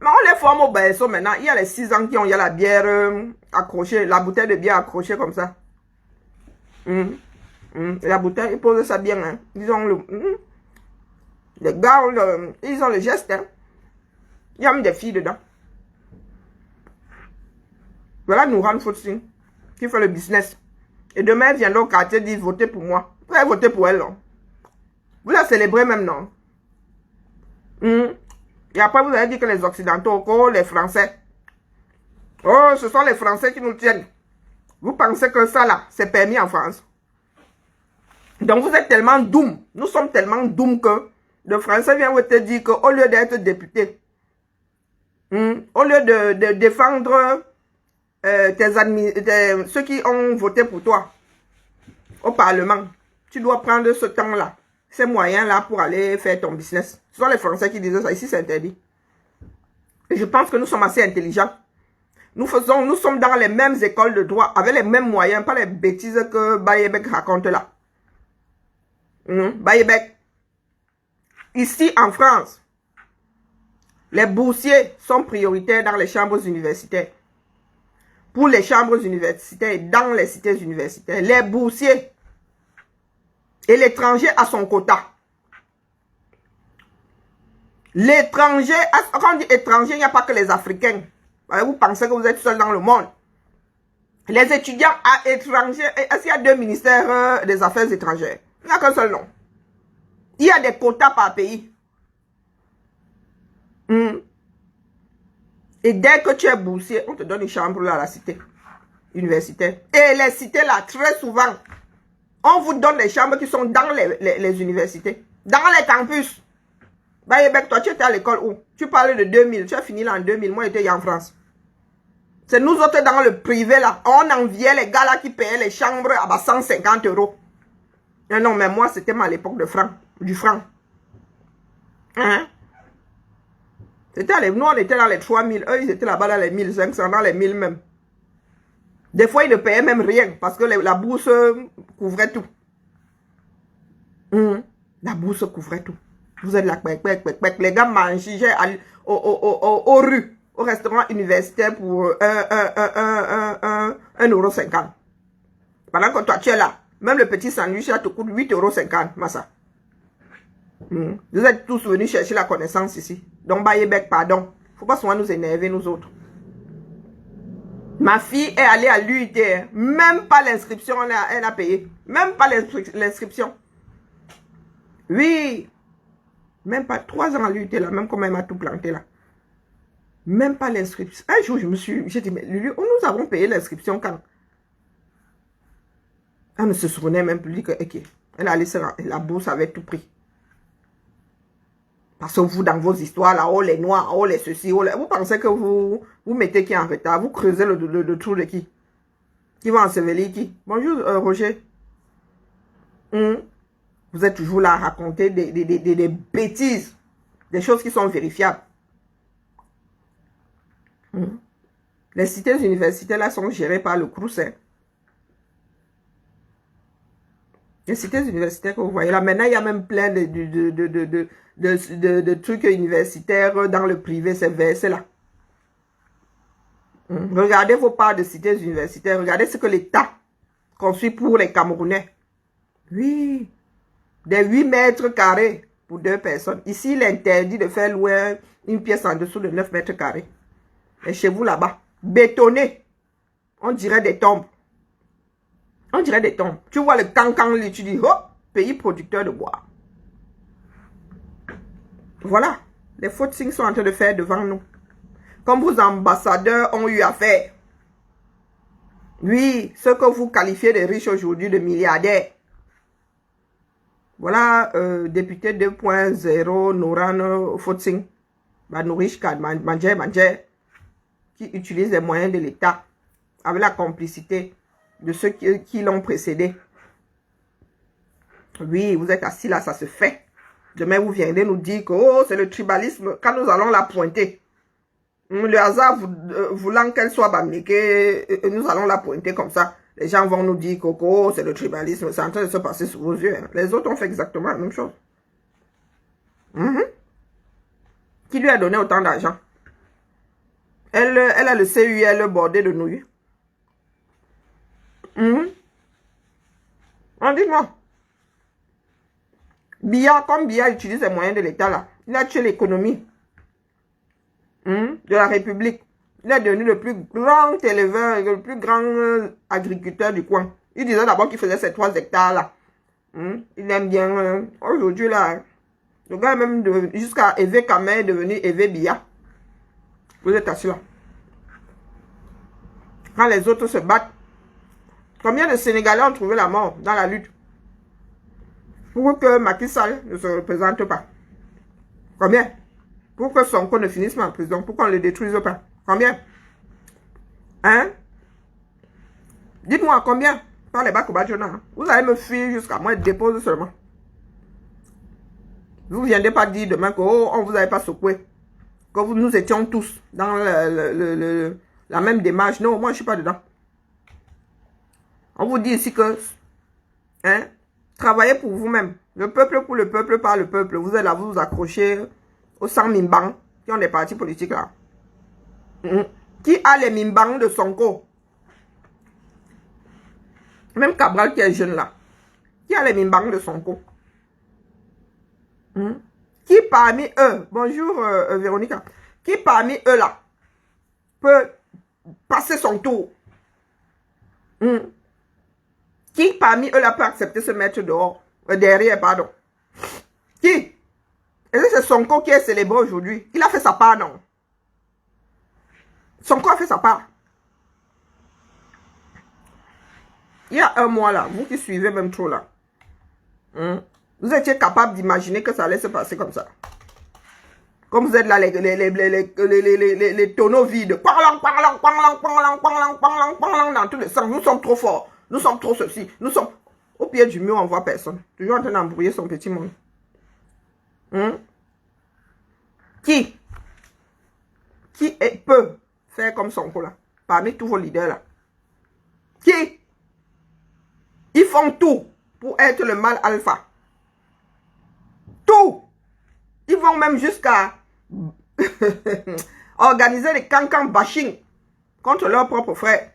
mais on les forme au berceau maintenant. Il y a les 6 ans qui ont, il y a la bière accrochée, la bouteille de bière accrochée comme ça. Et la bouteille, ils posent ça bien. Hein. Ils ont les gars, ils ont le geste. Hein. Il y a même des filles dedans. Voilà Nourane Fotsing qui fait le business. Et demain, elle vient au quartier dire votez pour moi. Vous allez voter pour elle, non? Vous la célébrez même, non? Et après, vous allez dire que les Occidentaux, oh, les Français. Oh, ce sont les Français qui nous tiennent. Vous pensez que ça, là, c'est permis en France. Donc, vous êtes tellement doom. Nous sommes tellement doom que le Français vient vous te dire qu'au lieu d'être député, au lieu de défendre ceux qui ont voté pour toi au Parlement, tu dois prendre ce temps-là, ces moyens-là pour aller faire ton business. Ce sont les Français qui disent ça. Ici, c'est interdit. Et je pense que nous sommes assez intelligents. Nous sommes dans les mêmes écoles de droit, avec les mêmes moyens, pas les bêtises que Bayebek raconte là. Bayebek. Ici, en France, les boursiers sont prioritaires dans les chambres universitaires. Pour les chambres universitaires, dans les cités universitaires, les boursiers et l'étranger a son quota. L'étranger, quand on dit étranger, il n'y a pas que les Africains. Vous pensez que vous êtes seul dans le monde. Les étudiants à étrangers, est-ce qu'il y a 2 ministères des Affaires étrangères? Il n'y a qu'un seul nom. Il y a des quotas par pays. Et dès que tu es boursier, on te donne une chambre là à la cité universitaire. Et les cités là, très souvent, on vous donne des chambres qui sont dans les universités. Dans les campus. Bayebek, toi, tu étais à l'école où? Tu parlais de 2000. Tu as fini là en 2000. Moi, j'étais en France. C'est nous autres dans le privé là. On enviait les gars là qui payaient les chambres à 150 €. Non, mais moi, c'était à l'époque du franc. Hein? Nous, on était dans les 3000. Eux, ils étaient là-bas dans les 1500, dans les 1000 même. Des fois, ils ne payaient même rien parce que la bourse couvrait tout. La bourse couvrait tout. Vous êtes là, les gars mangeaient aux rues, au restaurant universitaire pour 1,50 €. Pendant que toi, tu es là. Même le petit sandwich, là, te coûte 8,50 €, massa. Vous êtes tous venus chercher la connaissance ici. Donc, Bayebek, pardon. Faut pas souvent nous énerver, nous autres. Ma fille est allée à l'UIT. Même pas l'inscription, elle a payé. Même pas l'inscription. Oui. Même pas 3 ans à l'UIT, là. Même comme elle m'a tout planté, là. Même pas l'inscription. Un jour, j'ai dit, mais Lulu, nous avons payé l'inscription quand? Elle ne se souvenait même plus que, ok. Elle a laissé la bourse avec tout pris. Parce que vous, dans vos histoires, là, oh les noirs, oh les ceci, oh les... Vous pensez que vous mettez qui en retard? Vous creusez le trou de qui? Qui va ensevelir qui? Bonjour, Roger. Vous êtes toujours là à raconter des bêtises. Des choses qui sont vérifiables. Les cités universitaires, là, sont gérées par le Crous. Les cités universitaires que vous voyez là, maintenant, il y a même plein de trucs universitaires dans le privé, c'est là. Regardez vos parts de cités universitaires, regardez ce que l'État construit pour les Camerounais. Oui, des 8 mètres carrés pour 2 personnes. Ici, il est interdit de faire louer une pièce en dessous de 9 mètres carrés. Et chez vous là-bas, bétonné, on dirait des tombes. On dirait des tombes. Tu vois le cancan, tu dis, oh, pays producteur de bois. Voilà, les footing sont en train de faire devant nous. Comme vos ambassadeurs ont eu à faire. Oui, ce que vous qualifiez de riches aujourd'hui, de milliardaires. Voilà, député 2.0, Noran Footing, Nourish Kad Manger, qui utilise les moyens de l'État avec la complicité de ceux qui l'ont précédé. Oui, vous êtes assis là, ça se fait. Demain, vous viendrez nous dire que oh, c'est le tribalisme quand nous allons la pointer. Le hasard voulant qu'elle soit bamniquée, nous allons la pointer comme ça. Les gens vont nous dire que oh, c'est le tribalisme, c'est en train de se passer sous vos yeux. Hein. Les autres ont fait exactement la même chose. Qui lui a donné autant d'argent? Elle a le CUL bordé de nouilles. Dites-moi. Biya, comme Biya utilise les moyens de l'État là, il a tué l'économie de la République. Il est devenu le plus grand éleveur, le plus grand agriculteur du coin. Il disait d'abord qu'il faisait ces 3 hectares là. Il aime bien. Aujourd'hui là, le gars est même jusqu'à Eve Kamé est devenu Eve Biya. Vous êtes assis là. Quand les autres se battent, combien de Sénégalais ont trouvé la mort dans la lutte pour que Macky Sall ne se représente pas? Combien? Pour que Sonko ne finisse pas en prison, pour qu'on ne le détruise pas. Combien? Hein? Dites-moi combien? Par les Bakobadjona. Hein? Vous allez me fuir jusqu'à moi, dépose seulement. Vous ne viendrez pas dire demain que oh, on vous avait pas secoué. Que nous étions tous dans la même démarche. Non, moi je ne suis pas dedans. On vous dit ici que hein, travaillez pour vous-même. Le peuple pour le peuple, par le peuple. Vous êtes là, vous vous accrochez aux 100 mimbans qui ont des partis politiques là. Qui a les mimbans de Sonko? Même Cabral qui est jeune là. Qui a les mimbans de Sonko? Qui parmi eux, bonjour Véronica, qui parmi eux là peut passer son tour? Qui parmi eux là peut accepter se mettre dehors, derrière, pardon? Qui? Et c'est Sonko qui est célébré aujourd'hui. Il a fait sa part, non? Sonko a fait sa part. Il y a un mois là, vous qui suivez même trop là, vous étiez capable d'imaginer que ça allait se passer comme ça. Comme vous êtes là, les tonneaux vides. Dans tous les sens. Nous sommes trop forts. Nous sommes trop ceci. Nous sommes... Au pied du mur, on ne voit personne. Toujours en train d'embrouiller son petit monde. Qui peut faire comme Sonko là? Parmi tous vos leaders là. Qui? Ils font tout pour être le mal alpha. Tout. Ils vont même jusqu'à organiser des cancans bashing contre leurs propres frères.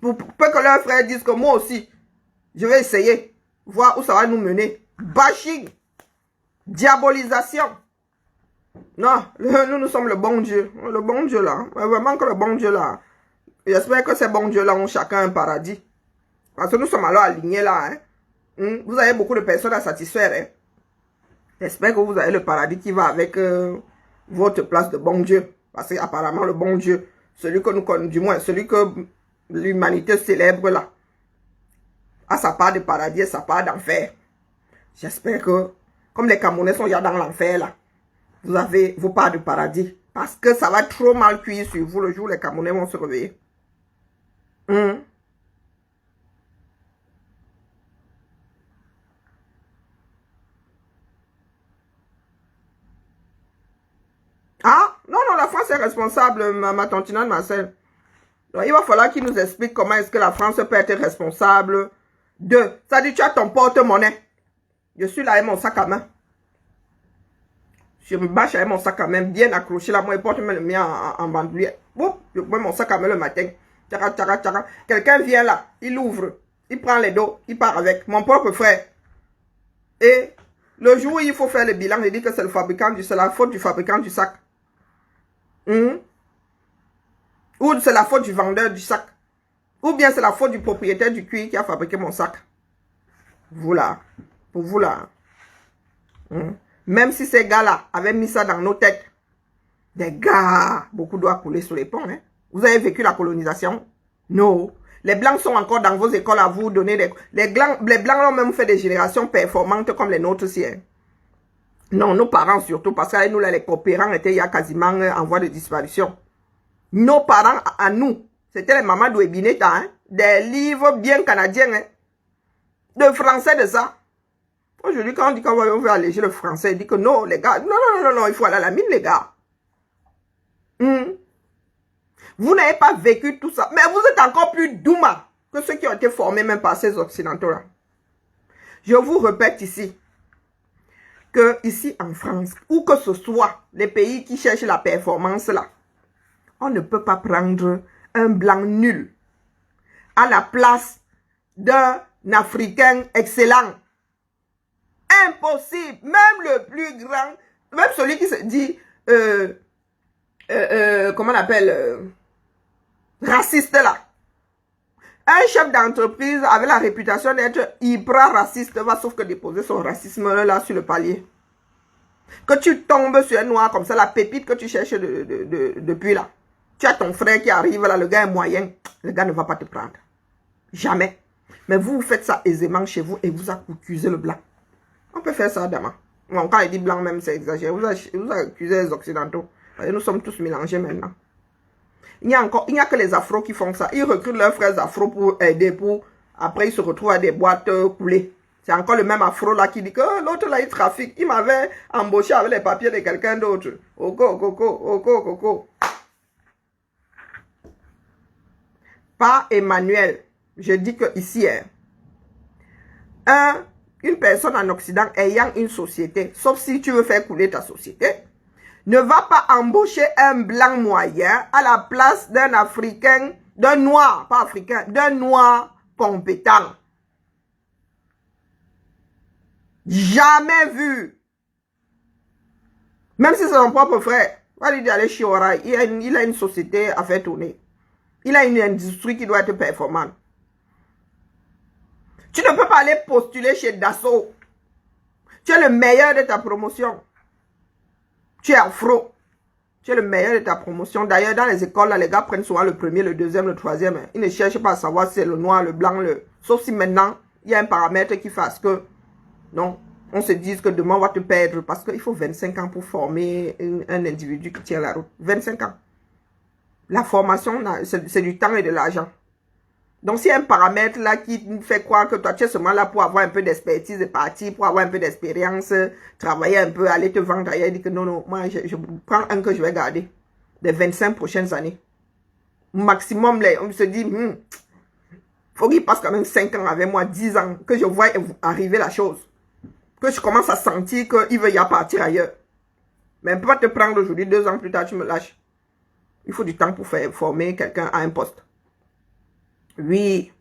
Pour que leurs frères disent que moi aussi, je vais essayer, voir où ça va nous mener. Bashing. Diabolisation. Non, nous sommes le bon Dieu. Le bon Dieu là. Vraiment que le bon Dieu là. J'espère que ces bons dieux là ont chacun un paradis. Parce que nous sommes alors alignés là. Vous avez beaucoup de personnes à satisfaire. J'espère que vous avez le paradis qui va avec votre place de bon Dieu. Parce qu'apparemment le bon Dieu, celui que nous connaissons, du moins celui que l'humanité célèbre là, a sa part de paradis et sa part d'enfer. J'espère que, comme les Camerounais sont déjà dans l'enfer là, vous avez vos parts de paradis. Parce que ça va trop mal cuire sur vous le jour où les Camerounais vont se réveiller. Ah, non, la France est responsable, ma tantinade Marcel. Donc, il va falloir qu'il nous explique comment est-ce que la France peut être responsable 2. Ça dit, tu as ton porte-monnaie. Je suis là avec mon sac à main. Je me bâche avec mon sac à main bien accroché là. Moi, je porte le mien en bandoulière. Bon, je prends mon sac à main le matin. Tchara, tchara, tchara. Quelqu'un vient là, il ouvre, il prend les dos, il part avec. Mon propre frère. Et le jour où il faut faire le bilan, il dit que c'est la faute du fabricant du sac. Ou c'est la faute du vendeur du sac. Ou bien c'est la faute du propriétaire du cuir qui a fabriqué mon sac. Vous là. Pour vous là. Même si ces gars-là avaient mis ça dans nos têtes. Des gars, beaucoup doivent couler sur les ponts. Hein. Vous avez vécu la colonisation? Non. Les blancs sont encore dans vos écoles à vous donner des... Les blancs ont même fait des générations performantes comme les nôtres aussi. Hein. Non, nos parents surtout, parce que nous, là, les coopérants étaient il y a quasiment en voie de disparition. Nos parents, à nous, c'était les mamans d'Ouébineta, hein, des livres bien canadiens, hein, de français de ça. Aujourd'hui, quand on dit qu'on veut alléger le français, il dit que non, les gars, non, il faut aller à la mine, les gars. Vous n'avez pas vécu tout ça, mais vous êtes encore plus douma que ceux qui ont été formés même par ces occidentaux-là. Je vous répète ici, que ici en France, où que ce soit, les pays qui cherchent la performance là, on ne peut pas prendre un blanc nul à la place d'un Africain excellent. Impossible. Même le plus grand, même celui qui se dit, comment on appelle, raciste là. Un chef d'entreprise avec la réputation d'être hyper raciste va sauf que déposer son racisme là sur le palier. Que tu tombes sur un noir comme ça, la pépite que tu cherches depuis là. Tu as ton frère qui arrive là, le gars est moyen, le gars ne va pas te prendre. Jamais. Mais vous faites ça aisément chez vous et vous accusez le blanc. On peut faire ça, demain. Bon, quand il dit blanc même, c'est exagéré. Vous accusez les occidentaux. Nous sommes tous mélangés maintenant. Il n'y a que les afros qui font ça. Ils recrutent leurs frères afros pour aider, après ils se retrouvent à des boîtes coulées. C'est encore le même afro là qui dit que l'autre là il trafique. Il m'avait embauché avec les papiers de quelqu'un d'autre. Oko. Pas Emmanuel. Je dis que ici, une personne en Occident ayant une société, sauf si tu veux faire couler ta société, ne va pas embaucher un blanc moyen à la place d'un Africain, d'un noir, pas africain, d'un noir compétent. Jamais vu. Même si c'est son propre frère, va lui dire aller chez Oraï, il a une société à faire tourner. Il a une industrie qui doit être performante. Tu ne peux pas aller postuler chez Dassault. Tu es le meilleur de ta promotion. Tu es afro. Tu es le meilleur de ta promotion. D'ailleurs, dans les écoles, là, les gars prennent souvent le premier, le deuxième, le troisième. Ils ne cherchent pas à savoir si c'est le noir, le blanc, Sauf si maintenant, il y a un paramètre qui fasse que... Non, on se dise que demain, on va te perdre. Parce qu'il faut 25 ans pour former un individu qui tient la route. 25 ans. La formation, c'est du temps et de l'argent. Donc, s'il y a un paramètre là qui fait croire que toi, tu es seulement là pour avoir un peu d'expertise de parti, pour avoir un peu d'expérience, travailler un peu, aller te vendre ailleurs, dire que non, moi, je prends un que je vais garder les 25 prochaines années. Maximum, on se dit, faut qu'il passe quand même 5 ans avec moi, 10 ans, que je vois arriver la chose. Que je commence à sentir qu'il veut y partir ailleurs. Mais on ne peut pas te prendre aujourd'hui, 2 ans plus tard, tu me lâches. Il faut du temps pour former quelqu'un à un poste. Oui,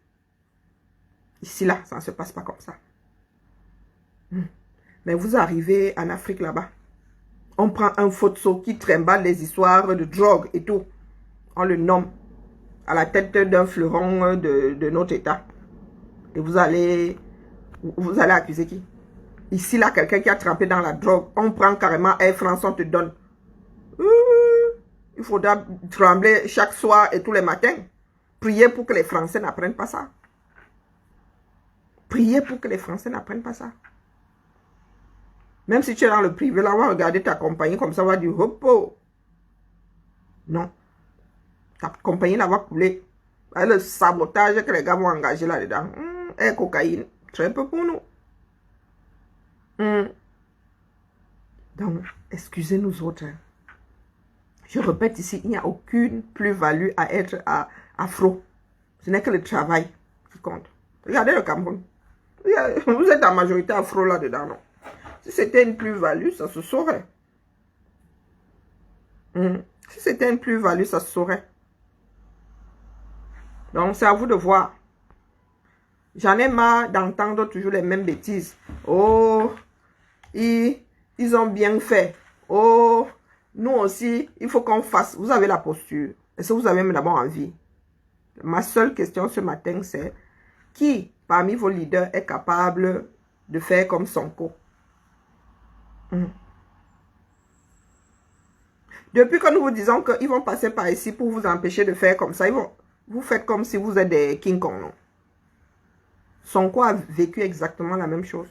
ici là, ça ne se passe pas comme ça. Mais vous arrivez en Afrique là-bas, on prend un photo qui trimballe les histoires de drogue et tout. On le nomme à la tête d'un fleuron de notre État. Et vous allez accuser qui? Ici là, quelqu'un qui a trempé dans la drogue, on prend carrément Air France, on te donne. Il faudra trembler chaque soir et tous les matins. Priez pour que les Français n'apprennent pas ça. Priez pour que les Français n'apprennent pas ça. Même si tu es dans le privé, là, on va regarder ta compagnie comme ça, on va dire, hop, non. Ta compagnie, là, va couler. Le sabotage que les gars vont engager là-dedans. Cocaïne, très peu pour nous. Donc, excusez-nous autres. Je répète ici, il n'y a aucune plus-value à être afro. Ce n'est que le travail qui compte. Regardez le Cameroun. Vous êtes en majorité afro là-dedans, non? Si c'était une plus-value, ça se saurait. Si c'était une plus-value, ça se saurait. Donc, c'est à vous de voir. J'en ai marre d'entendre toujours les mêmes bêtises. Oh, ils ont bien fait. Oh, nous aussi, il faut qu'on fasse. Vous avez la posture. Est-ce que vous avez même d'abord envie? Ma seule question ce matin, c'est qui parmi vos leaders est capable de faire comme Sonko? Depuis que nous vous disons qu'ils vont passer par ici pour vous empêcher de faire comme ça, vous faites comme si vous êtes des King Kong, non? Sonko a vécu exactement la même chose.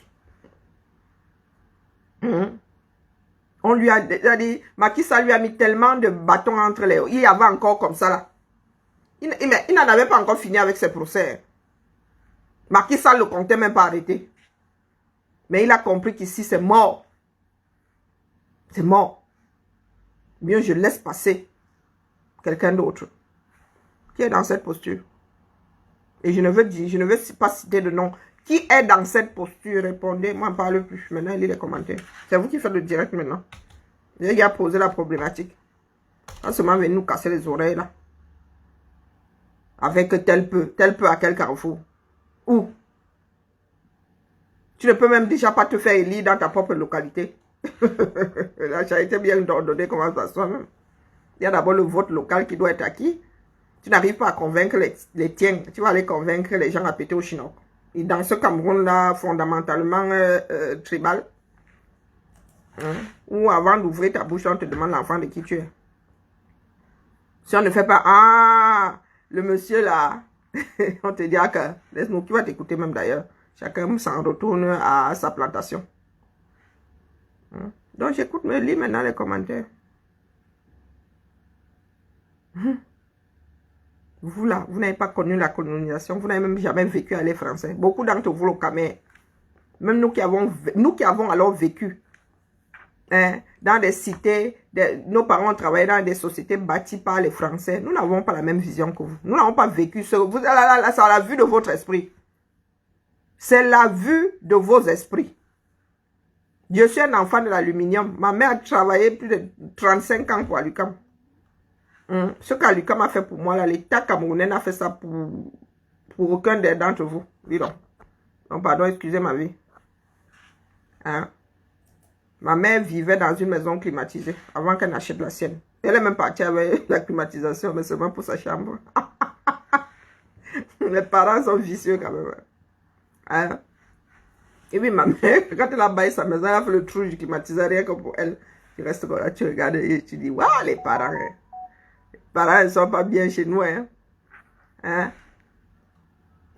On lui a dit, Macky Sall lui a mis tellement de bâtons entre les... Il y avait encore comme ça là. Il n'en avait pas encore fini avec ses procès. Macky Sall ne le comptait même pas arrêter. Mais il a compris qu'ici c'est mort. C'est mort. Bien, je laisse passer quelqu'un d'autre qui est dans cette posture. Et je ne veux pas citer de nom. Qui est dans cette posture? Répondez, moi, ne parle plus. Maintenant, il lit les commentaires. C'est vous qui faites le direct maintenant. Il a posé la problématique. En ce moment, venez nous casser les oreilles là. Avec tel peu à quel carrefour? Où? Tu ne peux même déjà pas te faire élire dans ta propre localité. La charité bien ordonnée commence par soi-même. Il y a d'abord le vote local qui doit être acquis. Tu n'arrives pas à convaincre les tiens. Tu vas aller convaincre les gens à péter au chinois. Et dans ce Cameroun-là, fondamentalement tribal, où avant d'ouvrir ta bouche, on te demande l'enfant de qui tu es. Si on ne fait pas, ah, le monsieur là, on te dira que, laisse-nous, qui va t'écouter même d'ailleurs. Chacun s'en retourne à sa plantation. Donc j'écoute, me lis maintenant les commentaires. Vous là, vous n'avez pas connu la colonisation, vous n'avez même jamais vécu à les Français. Beaucoup d'entre vous au Cameroun, même nous qui avons alors vécu dans des cités, nos parents ont travaillé dans des sociétés bâties par les Français. Nous n'avons pas la même vision que vous. Nous n'avons pas vécu ce... c'est la vue de votre esprit. C'est la vue de vos esprits. Je suis un enfant de l'aluminium. Ma mère a travaillé plus de 35 ans pour Alucam. Ce qu'Alucam a fait pour moi, l'État camerounais n'a fait ça pour aucun d'entre vous. Dis donc. Donc, pardon, excusez ma vie. Ma mère vivait dans une maison climatisée avant qu'elle n'achète la sienne. Elle est même partie avec la climatisation, mais seulement pour sa chambre. Les parents sont vicieux quand même. Et puis ma mère, quand elle a baillé sa maison, elle a fait le trou du climatiseur rien que pour elle. Tu restes comme là, tu regardes et tu dis, waouh, les parents. Les parents, ils ne sont pas bien chez nous.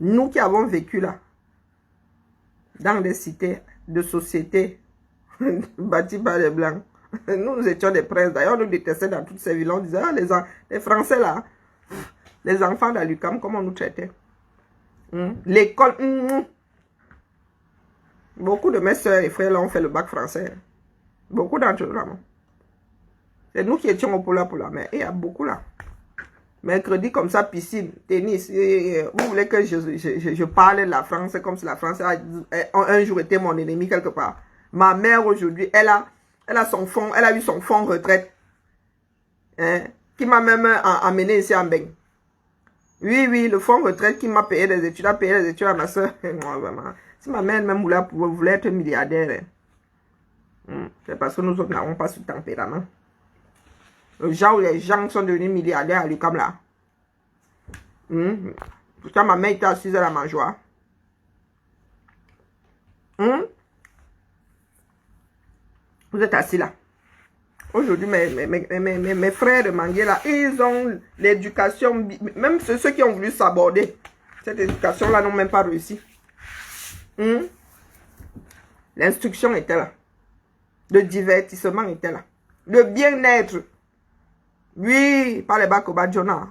Nous qui avons vécu là, dans des cités de sociétés bâties par les Blancs, nous étions des princes. D'ailleurs, nous détestions dans toutes ces villes. On disait, ah, les Français là, les enfants d'Alucam, comment on nous traitait. L'école, beaucoup de mes soeurs et frères là ont fait le bac français. Beaucoup d'entre eux là. C'est nous qui étions au pôle pour la mer. Et il y a beaucoup là. Mercredi comme ça, piscine, tennis. Vous voulez que je parle de la France comme si la France a un jour été mon ennemi quelque part. Ma mère aujourd'hui, elle a son fonds, elle a eu son fonds retraite. Qui m'a même amené ici en Beng. Oui, le fonds retraite qui m'a payé des études, a payé les études à ma soeur. Moi, vraiment. Si ma mère même voulait être milliardaire, c'est parce que nous autres n'avons pas ce tempérament. Les gens sont devenus milliardaires à l'UQAM là. Pourtant, ma mère était assise à la mangeoire. Vous êtes assis là. Aujourd'hui, mes frères de Mangué là, ils ont l'éducation, même ceux qui ont voulu s'aborder. Cette éducation là n'ont même pas réussi. L'instruction était là. Le divertissement était là. Le bien-être. Oui, pas les bacs au Badjona.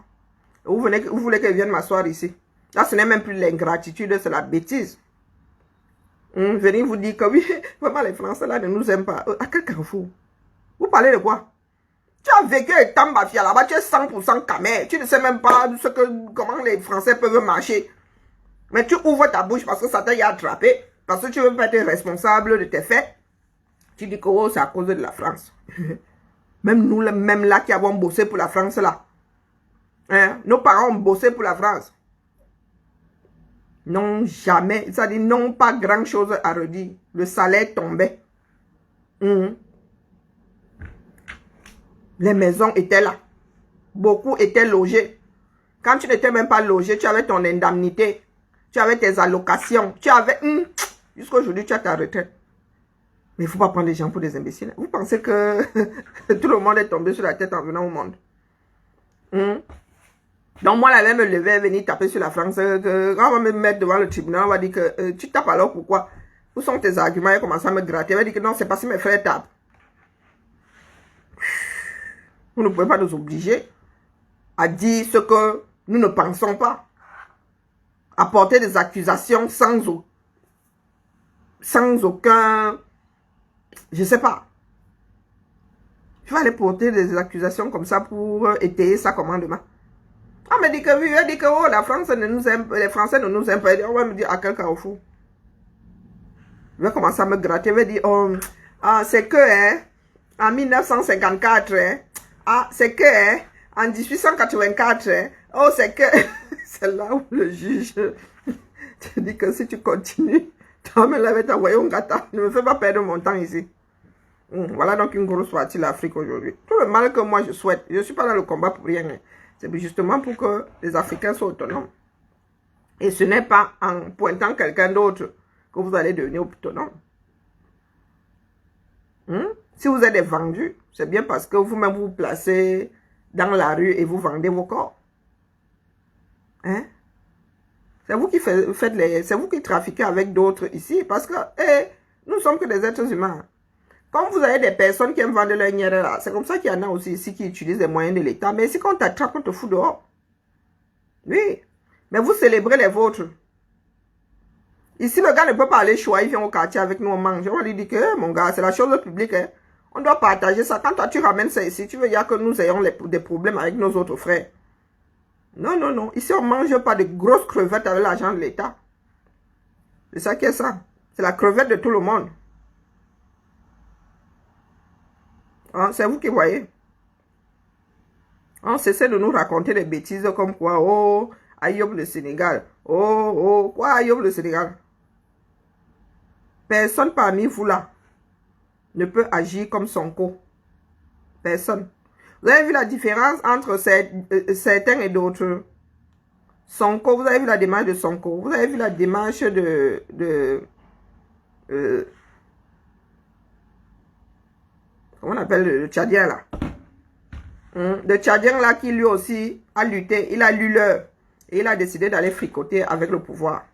Vous voulez qu'elle vienne m'asseoir ici. Là, ce n'est même plus l'ingratitude, c'est la bêtise. Venez vous dire que oui, vraiment les Français là ne nous aiment pas. À quel carrefour? Vous parlez de quoi? Tu as vécu avec Tambafia là-bas, tu es 100% camé. Tu ne sais même pas comment les Français peuvent marcher. Mais tu ouvres ta bouche parce que Satan y a attrapé, parce que tu veux pas être responsable de tes faits. Tu dis que oh, c'est à cause de la France. Même nous, même là qui avons bossé pour la France, là. Hein? Nos parents ont bossé pour la France. Non, jamais. Ça dit non, pas grand chose à redire. Le salaire tombait. Les maisons étaient là. Beaucoup étaient logés. Quand tu n'étais même pas logé, tu avais ton indemnité. Tu avais tes allocations. Tu avais... Jusqu'à aujourd'hui, tu as ta retraite. Mais il ne faut pas prendre les gens pour des imbéciles. Vous pensez que tout le monde est tombé sur la tête en venant au monde? Donc moi, la même me lever et venir taper sur la France. Quand on va me mettre devant le tribunal, on va dire que tu tapes alors pourquoi? Où sont tes arguments? Il commence à me gratter. Il va dire que non, c'est parce que mes frères tapent. Vous ne pouvez pas nous obliger à dire ce que nous ne pensons pas. À porter des accusations sans aucun... Je ne sais pas. Tu vas aller porter des accusations comme ça pour étayer ça comment demain? On me dit que oui, on dit que oh, la France ne nous aime, les Français ne nous aiment pas. On va me dire à quel carrefour? Je vais commencer à me gratter. Je vais dire, oh, c'est que, hein, en 1954, hein, c'est que, hein, en 1884, hein, oh, c'est que, c'est là où le juge te dit que si tu continues, toi, me l'avais envoyé un gâteau. Ne me fais pas perdre mon temps ici. Voilà donc une grosse partie de l'Afrique aujourd'hui. Tout le mal que moi je souhaite, je ne suis pas dans le combat pour rien. Hein. C'est justement pour que les Africains soient autonomes. Et ce n'est pas en pointant quelqu'un d'autre que vous allez devenir autonome. Si vous êtes vendus, c'est bien parce que vous-même vous placez dans la rue et vous vendez vos corps. Hein? C'est vous qui faites c'est vous qui trafiquez avec d'autres ici. Parce que nous ne sommes que des êtres humains. Quand vous avez des personnes qui aiment vendre leur nière là, c'est comme ça qu'il y en a aussi ici qui utilisent les moyens de l'État. Mais si quand on t'attrape, on te fout dehors. Oui. Mais vous célébrez les vôtres. Ici, le gars ne peut pas aller choisir, il vient au quartier avec nous, on mange. On lui dit que, mon gars, c'est la chose publique. Hein. On doit partager ça. Quand toi, tu ramènes ça ici, tu veux dire que nous ayons des problèmes avec nos autres frères. Non, non, non. Ici, on ne mange pas de grosses crevettes avec l'argent de l'État. C'est ça qui est ça. C'est la crevette de tout le monde. Hein, c'est vous qui voyez. On cesse de nous raconter des bêtises comme quoi, oh, Ayoub le Sénégal. Oh, quoi Ayoub le Sénégal? Personne parmi vous là ne peut agir comme Sonko. Personne. Vous avez vu la différence entre certains et d'autres? Sonko, vous avez vu la démarche de Sonko. Vous avez vu la démarche comment on appelle le Tchadien là? Le Tchadien là qui lui aussi a lutté, il a lu l'heure et il a décidé d'aller fricoter avec le pouvoir.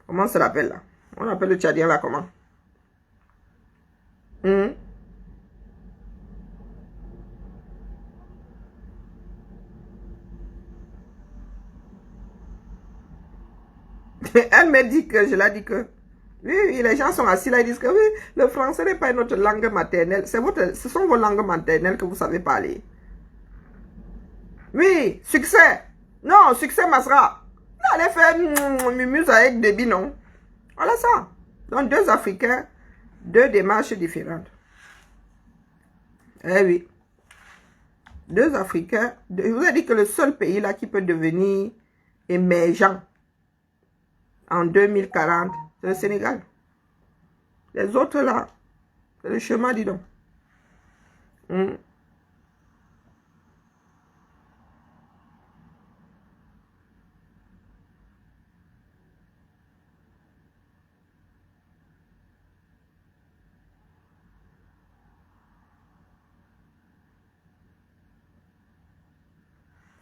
Comment ça l'appelle là? On appelle le Tchadien là comment? Elle me dit que, je l'ai dit que, oui, les gens sont assis là, ils disent que oui, le français n'est pas notre langue maternelle. Ce sont vos langues maternelles que vous savez parler. Oui, succès. Non, succès Masra. Allez faire mumuse avec débit, non. Voilà ça. Donc, deux Africains, deux démarches différentes. Eh oui. Deux Africains. Je vous ai dit que le seul pays là qui peut devenir émergent en 2040, c'est le Sénégal. Les autres là, c'est le chemin, dis donc.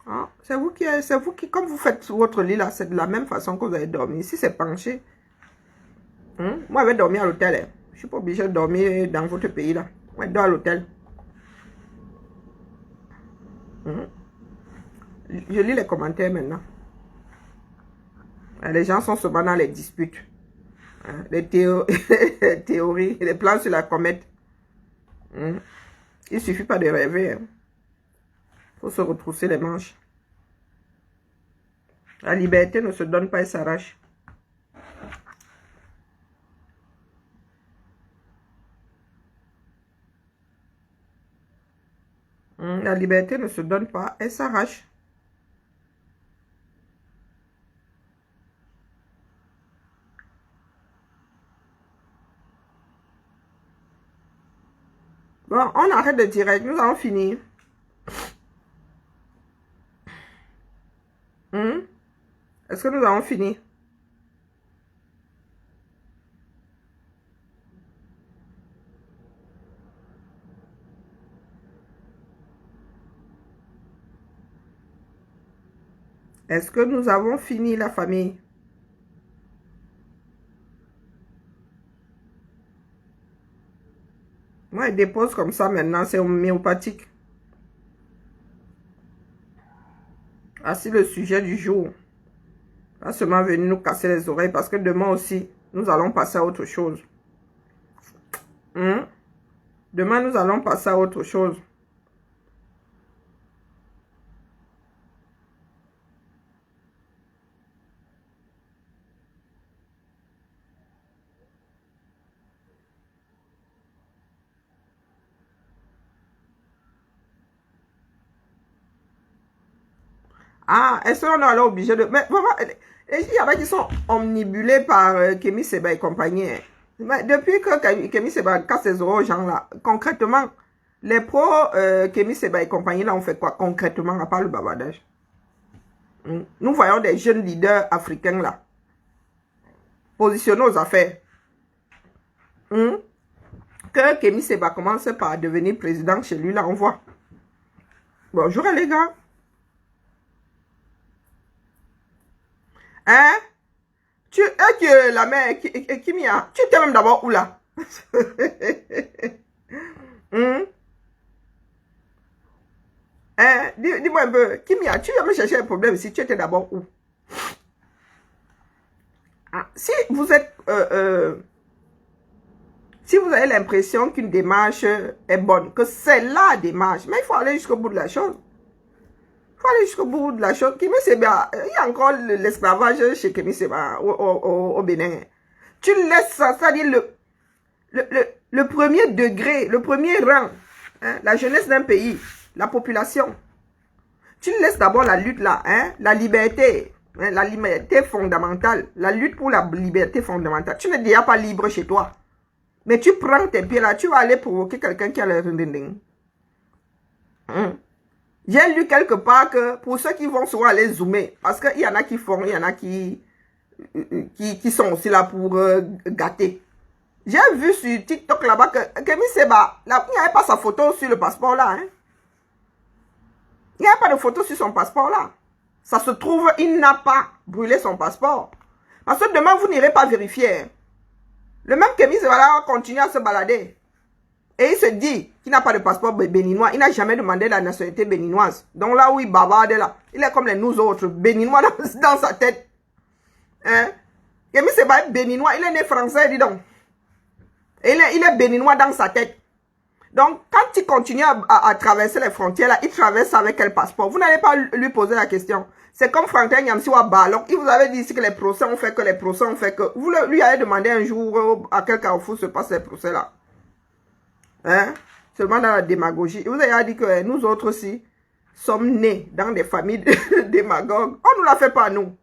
Ah, c'est vous qui, comme vous faites votre lit là, c'est de la même façon que vous allez dormir. Ici, c'est penché. Moi, je vais dormir à l'hôtel. Hein. Je ne suis pas obligé de dormir dans votre pays là. Moi, je dors à l'hôtel. Je lis les commentaires maintenant. Les gens sont souvent dans les disputes. Les théories, les plans sur la comète. Il ne suffit pas de rêver. Hein. Faut se retrousser les manches. La liberté ne se donne pas et s'arrache. la liberté ne se donne pas, elle s'arrache. Bon, on arrête de direct, nous allons finir. Est-ce que nous avons fini? Est-ce que nous avons fini, la famille? Moi, je dépose comme ça maintenant, c'est homéopathique. Voici le sujet du jour. Pas seulement venir nous casser les oreilles, parce que demain aussi, nous allons passer à autre chose. Demain, nous allons passer à autre chose. Ah, est-ce qu'on est alors obligé de... Mais vraiment, il y en a qui sont omnibulés par Kémy Séba et compagnie. Hein. Mais depuis que Kémy Séba casse les oreilles aux gens là, concrètement, les pros Kémy Séba et compagnie là, on fait quoi concrètement à part le bavardage? Nous voyons des jeunes leaders africains là, positionnés aux affaires. Que Kémy Séba commence par devenir président chez lui là, on voit. Bonjour les gars. Hein? La mère, Kimia, tu étais même d'abord où là? Hein? Dis-moi un peu, Kimia, tu viens me chercher un problème si tu étais d'abord où? Ah, si vous êtes... si vous avez l'impression qu'une démarche est bonne, que c'est la démarche, mais il faut aller jusqu'au bout de la chose. Il faut aller jusqu'au bout de la chose. Kémy Séba, il y a encore l'esclavage chez Kémy Séba au Bénin. Tu laisses ça, c'est-à-dire le premier degré, le premier rang, hein, la jeunesse d'un pays, la population. Tu laisses d'abord la lutte là, hein, la liberté fondamentale, la lutte pour la liberté fondamentale. Tu n'es déjà pas libre chez toi. Mais tu prends tes pieds là, tu vas aller provoquer quelqu'un qui a le rindinding. J'ai lu quelque part que pour ceux qui vont souvent aller zoomer, parce qu'il y en a qui font, il y en a qui sont aussi là pour gâter. J'ai vu sur TikTok là-bas que Kémy Séba, il n'y avait pas sa photo sur le passeport là. Hein. Il n'y avait pas de photo sur son passeport là. Ça se trouve, il n'a pas brûlé son passeport. Parce que demain, vous n'irez pas vérifier. Hein. Le même Kémy Séba là continue à se balader. Et il se dit qu'il n'a pas de passeport béninois. Il n'a jamais demandé la nationalité béninoise. Donc là où il bavarde là, il est comme les nous autres, béninois dans sa tête. Hein? Kémy Séba est béninois, il est né français, dis donc. Et il est béninois dans sa tête. Donc, quand il continue à traverser les frontières là, il traverse avec quel passeport? Vous n'allez pas lui poser la question. C'est comme Franklin Nyamsi Balok. Il vous avait dit ici que les procès ont fait que, Vous lui avez demandé un jour à quel carrefour se passent ces procès là. Hein? Seulement dans la démagogie. Il vous a dit que nous autres aussi sommes nés dans des familles de démagogues. On ne nous la fait pas, nous.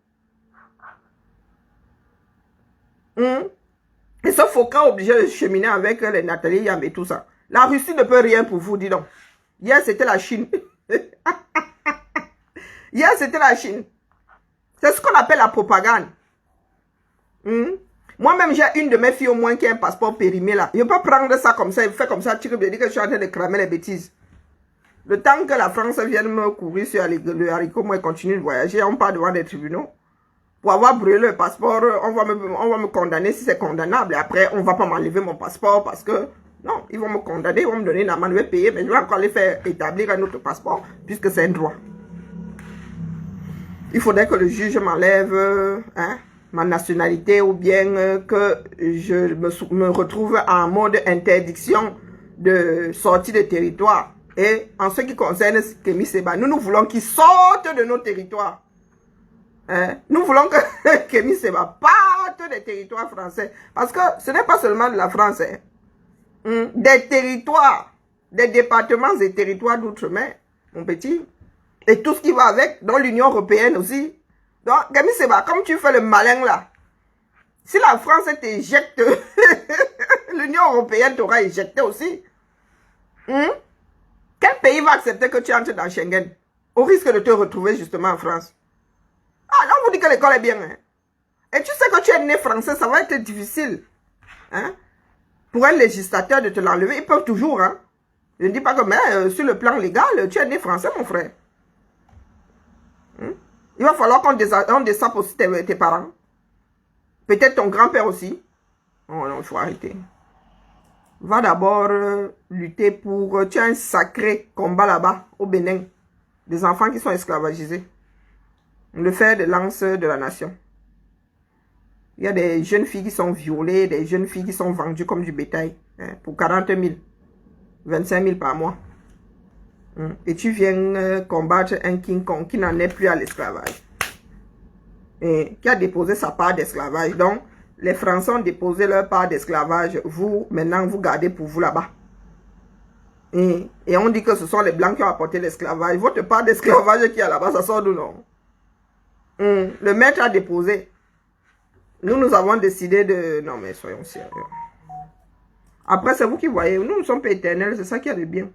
Et ce Foucault obligé de cheminer avec les Nathalie Yam et tout ça. La Russie ne peut rien pour vous, dis donc. Hier, c'était la Chine. Hier, c'était la Chine. C'est ce qu'on appelle la propagande. Moi-même, j'ai une de mes filles au moins qui a un passeport périmé là. Je ne peux pas prendre ça comme ça, il fait comme ça, tu peux dire que je suis en train de cramer les bêtises. Le temps que la France vienne me courir sur le haricot, moi, je continue de voyager, on part devant des tribunaux. Pour avoir brûlé le passeport, on va me condamner si c'est condamnable. Et après, on ne va pas m'enlever mon passeport parce que, non, ils vont me condamner, ils vont me donner une amende, je vais payer, mais je vais encore les faire établir un autre passeport puisque c'est un droit. Il faudrait que le juge m'enlève, ma nationalité ou bien que je me retrouve en mode interdiction de sortie de territoire. Et en ce qui concerne Kémy Séba, nous voulons qu'il sorte de nos territoires. Nous voulons que Kémy Séba parte des territoires français. Parce que ce n'est pas seulement de la France. Des territoires, des départements et territoires d'outre-mer. mon petit. Et tout ce qui va avec, dans l'Union européenne aussi. Donc, Kémy Séba, comme tu fais le malin là, si la France t'éjecte, l'Union européenne t'aura éjecté aussi. Quel pays va accepter que tu entres dans Schengen au risque de te retrouver justement en France? Ah, là, on vous dit que l'école est bien. Hein? Et tu sais que tu es né français, ça va être difficile. Hein? Pour un législateur de te l'enlever, ils peuvent toujours. Hein? Je ne dis pas que, mais sur le plan légal, tu es né français, mon frère. Il va falloir qu'on descende aussi tes parents. Peut-être ton grand-père aussi. Oh non, il faut arrêter. Va d'abord lutter pour... tu as un sacré combat là-bas, au Bénin. Des enfants qui sont esclavagisés. Le fer de lance de la nation. Il y a des jeunes filles qui sont violées, des jeunes filles qui sont vendues comme du bétail. Hein, pour 40 000. 25 000 par mois. Et tu viens combattre un King Kong qui n'en est plus à l'esclavage. Et qui a déposé sa part d'esclavage. Donc, les Français ont déposé leur part d'esclavage. Vous, maintenant, vous gardez pour vous là-bas. Et on dit que ce sont les Blancs qui ont apporté l'esclavage. Votre part d'esclavage qui est là-bas, ça sort d'où, non? Le maître a déposé. Nous avons décidé de... Non, mais soyons sérieux. Après, c'est vous qui voyez. Nous ne sommes pas éternels. C'est ça qui est de bien.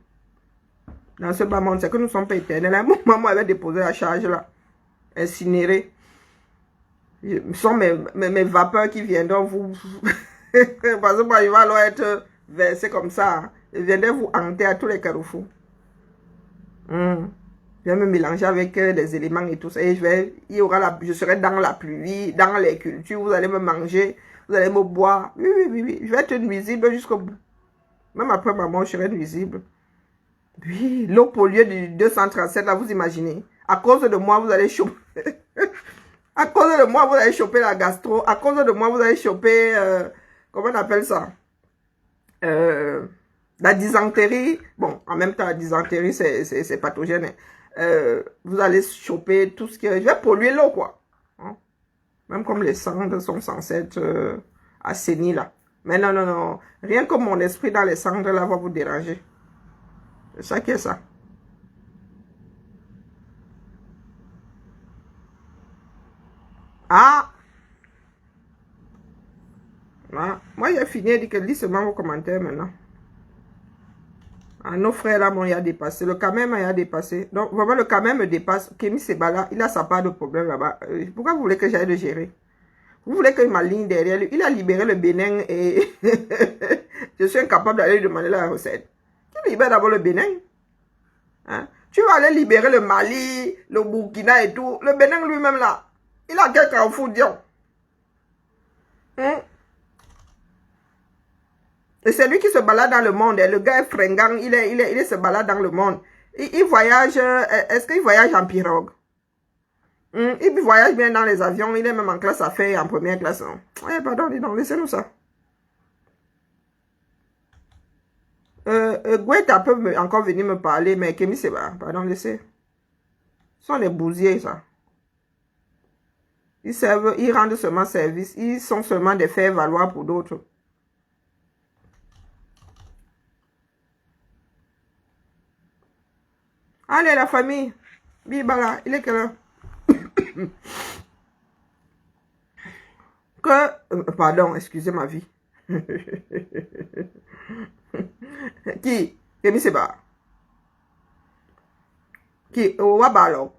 Dans ce bas monde, c'est que nous ne sommes pas éternels. À un moment, maman avait déposé la charge là. Incinérée. Ce sont mes vapeurs qui viendront vous... Parce que moi, il va alors être versé comme ça. Je viendrai vous hanter à tous les carrefours. Je vais me mélanger avec les éléments et tout ça. Et je serai dans la pluie, dans les cultures. Vous allez me manger, vous allez me boire. Oui. Je vais être nuisible jusqu'au bout. Même après ma mort, je serai nuisible. Oui, l'eau polluée du 237, là, vous imaginez. À cause de moi, vous allez choper... À cause de moi, vous allez choper la gastro. À cause de moi, vous allez choper... comment on appelle ça? La dysenterie. Bon, en même temps, la dysenterie, c'est pathogène. Vous allez choper tout ce qui... Je vais polluer l'eau, quoi. Hein? Même comme les cendres sont censées être assainies, là. Mais non. Rien que mon esprit dans les cendres, là, va vous déranger. C'est ça qui est ça. Ah! Moi, j'ai fini de dire que lis seulement vos commentaires maintenant. Ah, nos frères là, il a dépassé. Le quand même, il a dépassé. Donc, vraiment, le quand même me dépasse. Kémy Séba là, il a sa part de problème là-bas. Pourquoi vous voulez que j'aille le gérer? Vous voulez que ma ligne derrière lui? Il a libéré le Bénin et je suis incapable d'aller lui demander la recette. Tu libères d'abord le Bénin. Hein? Tu vas aller libérer le Mali, le Burkina et tout. Le Bénin lui-même là, il a quel carrefour, disons. Et c'est lui qui se balade dans le monde. Le gars est fringant, il se balade dans le monde. Il voyage, est-ce qu'il voyage en pirogue? Il voyage bien dans les avions, il est même en classe affaires, en première classe. Pardon, dis donc, laissez-nous ça. Guetta peut encore venir me parler, mais Kémy Séba, pardon, laissez. Ce sont des bousiers, ça. Ils rendent seulement service. Ils sont seulement des faire-valoir pour d'autres. Allez, la famille. Bibala, il est quelle heure? Pardon, excusez ma vie. Qui? Kémy Séba. Qui? Wabalo.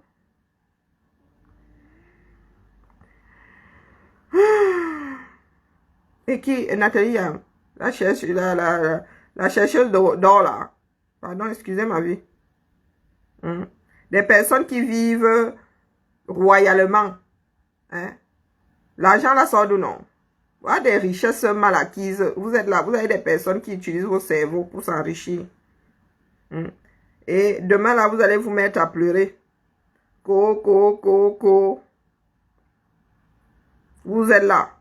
Et qui? Nathalie, la chercheuse d'or là. Pardon, excusez ma vie. Des personnes qui vivent royalement. Hein? L'argent là sort d'où non? Voilà des richesses mal acquises. Vous êtes là, vous avez des personnes qui utilisent vos cerveaux pour s'enrichir. Et demain là, vous allez vous mettre à pleurer. Vous êtes là.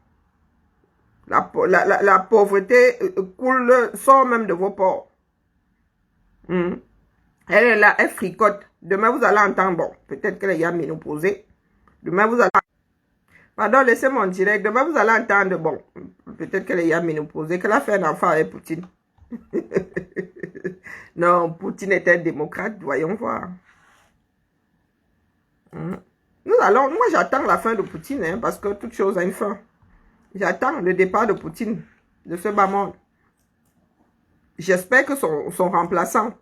La pauvreté coule, sort même de vos pores. Elle est là, elle fricote. Demain, vous allez entendre, bon, peut-être qu'elle est ménopausée. Demain, vous allez... Pardon, laissez mon direct. Demain, vous allez entendre, bon, peut-être qu'elle est ménopausée, qu'elle a fait un enfant avec Poutine. Non, Poutine était démocrate, voyons voir. Moi j'attends la fin de Poutine, hein, parce que toute chose a une fin. J'attends le départ de Poutine, de ce bas monde. J'espère que son remplaçant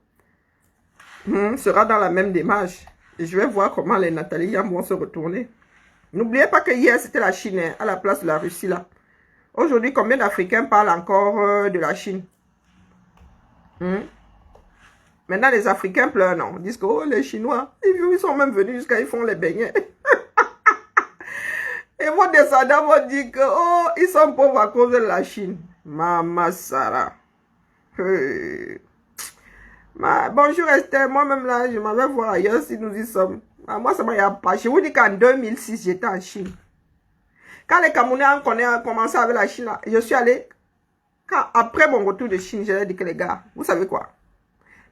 sera dans la même démarche. Et je vais voir comment les Nathalie Yam vont se retourner. N'oubliez pas que hier, c'était la Chine, hein, à la place de la Russie, là. Aujourd'hui, combien d'Africains parlent encore de la Chine? Maintenant, les Africains pleurent, non. Ils disent que oh, les Chinois, ils sont même venus jusqu'à ils font les beignets. Et vos descendants vont dire que oh, ils sont pauvres à cause de la Chine. Maman Sarah. Bonjour Esther, moi-même là, je m'en vais voir ailleurs si nous y sommes. Moi, ça m'a pas. Je vous dis qu'en 2006, j'étais en Chine. Quand les Camerounais ont commencé avec la Chine, là, je suis allé. Après mon retour de Chine, j'ai dit que les gars, vous savez quoi?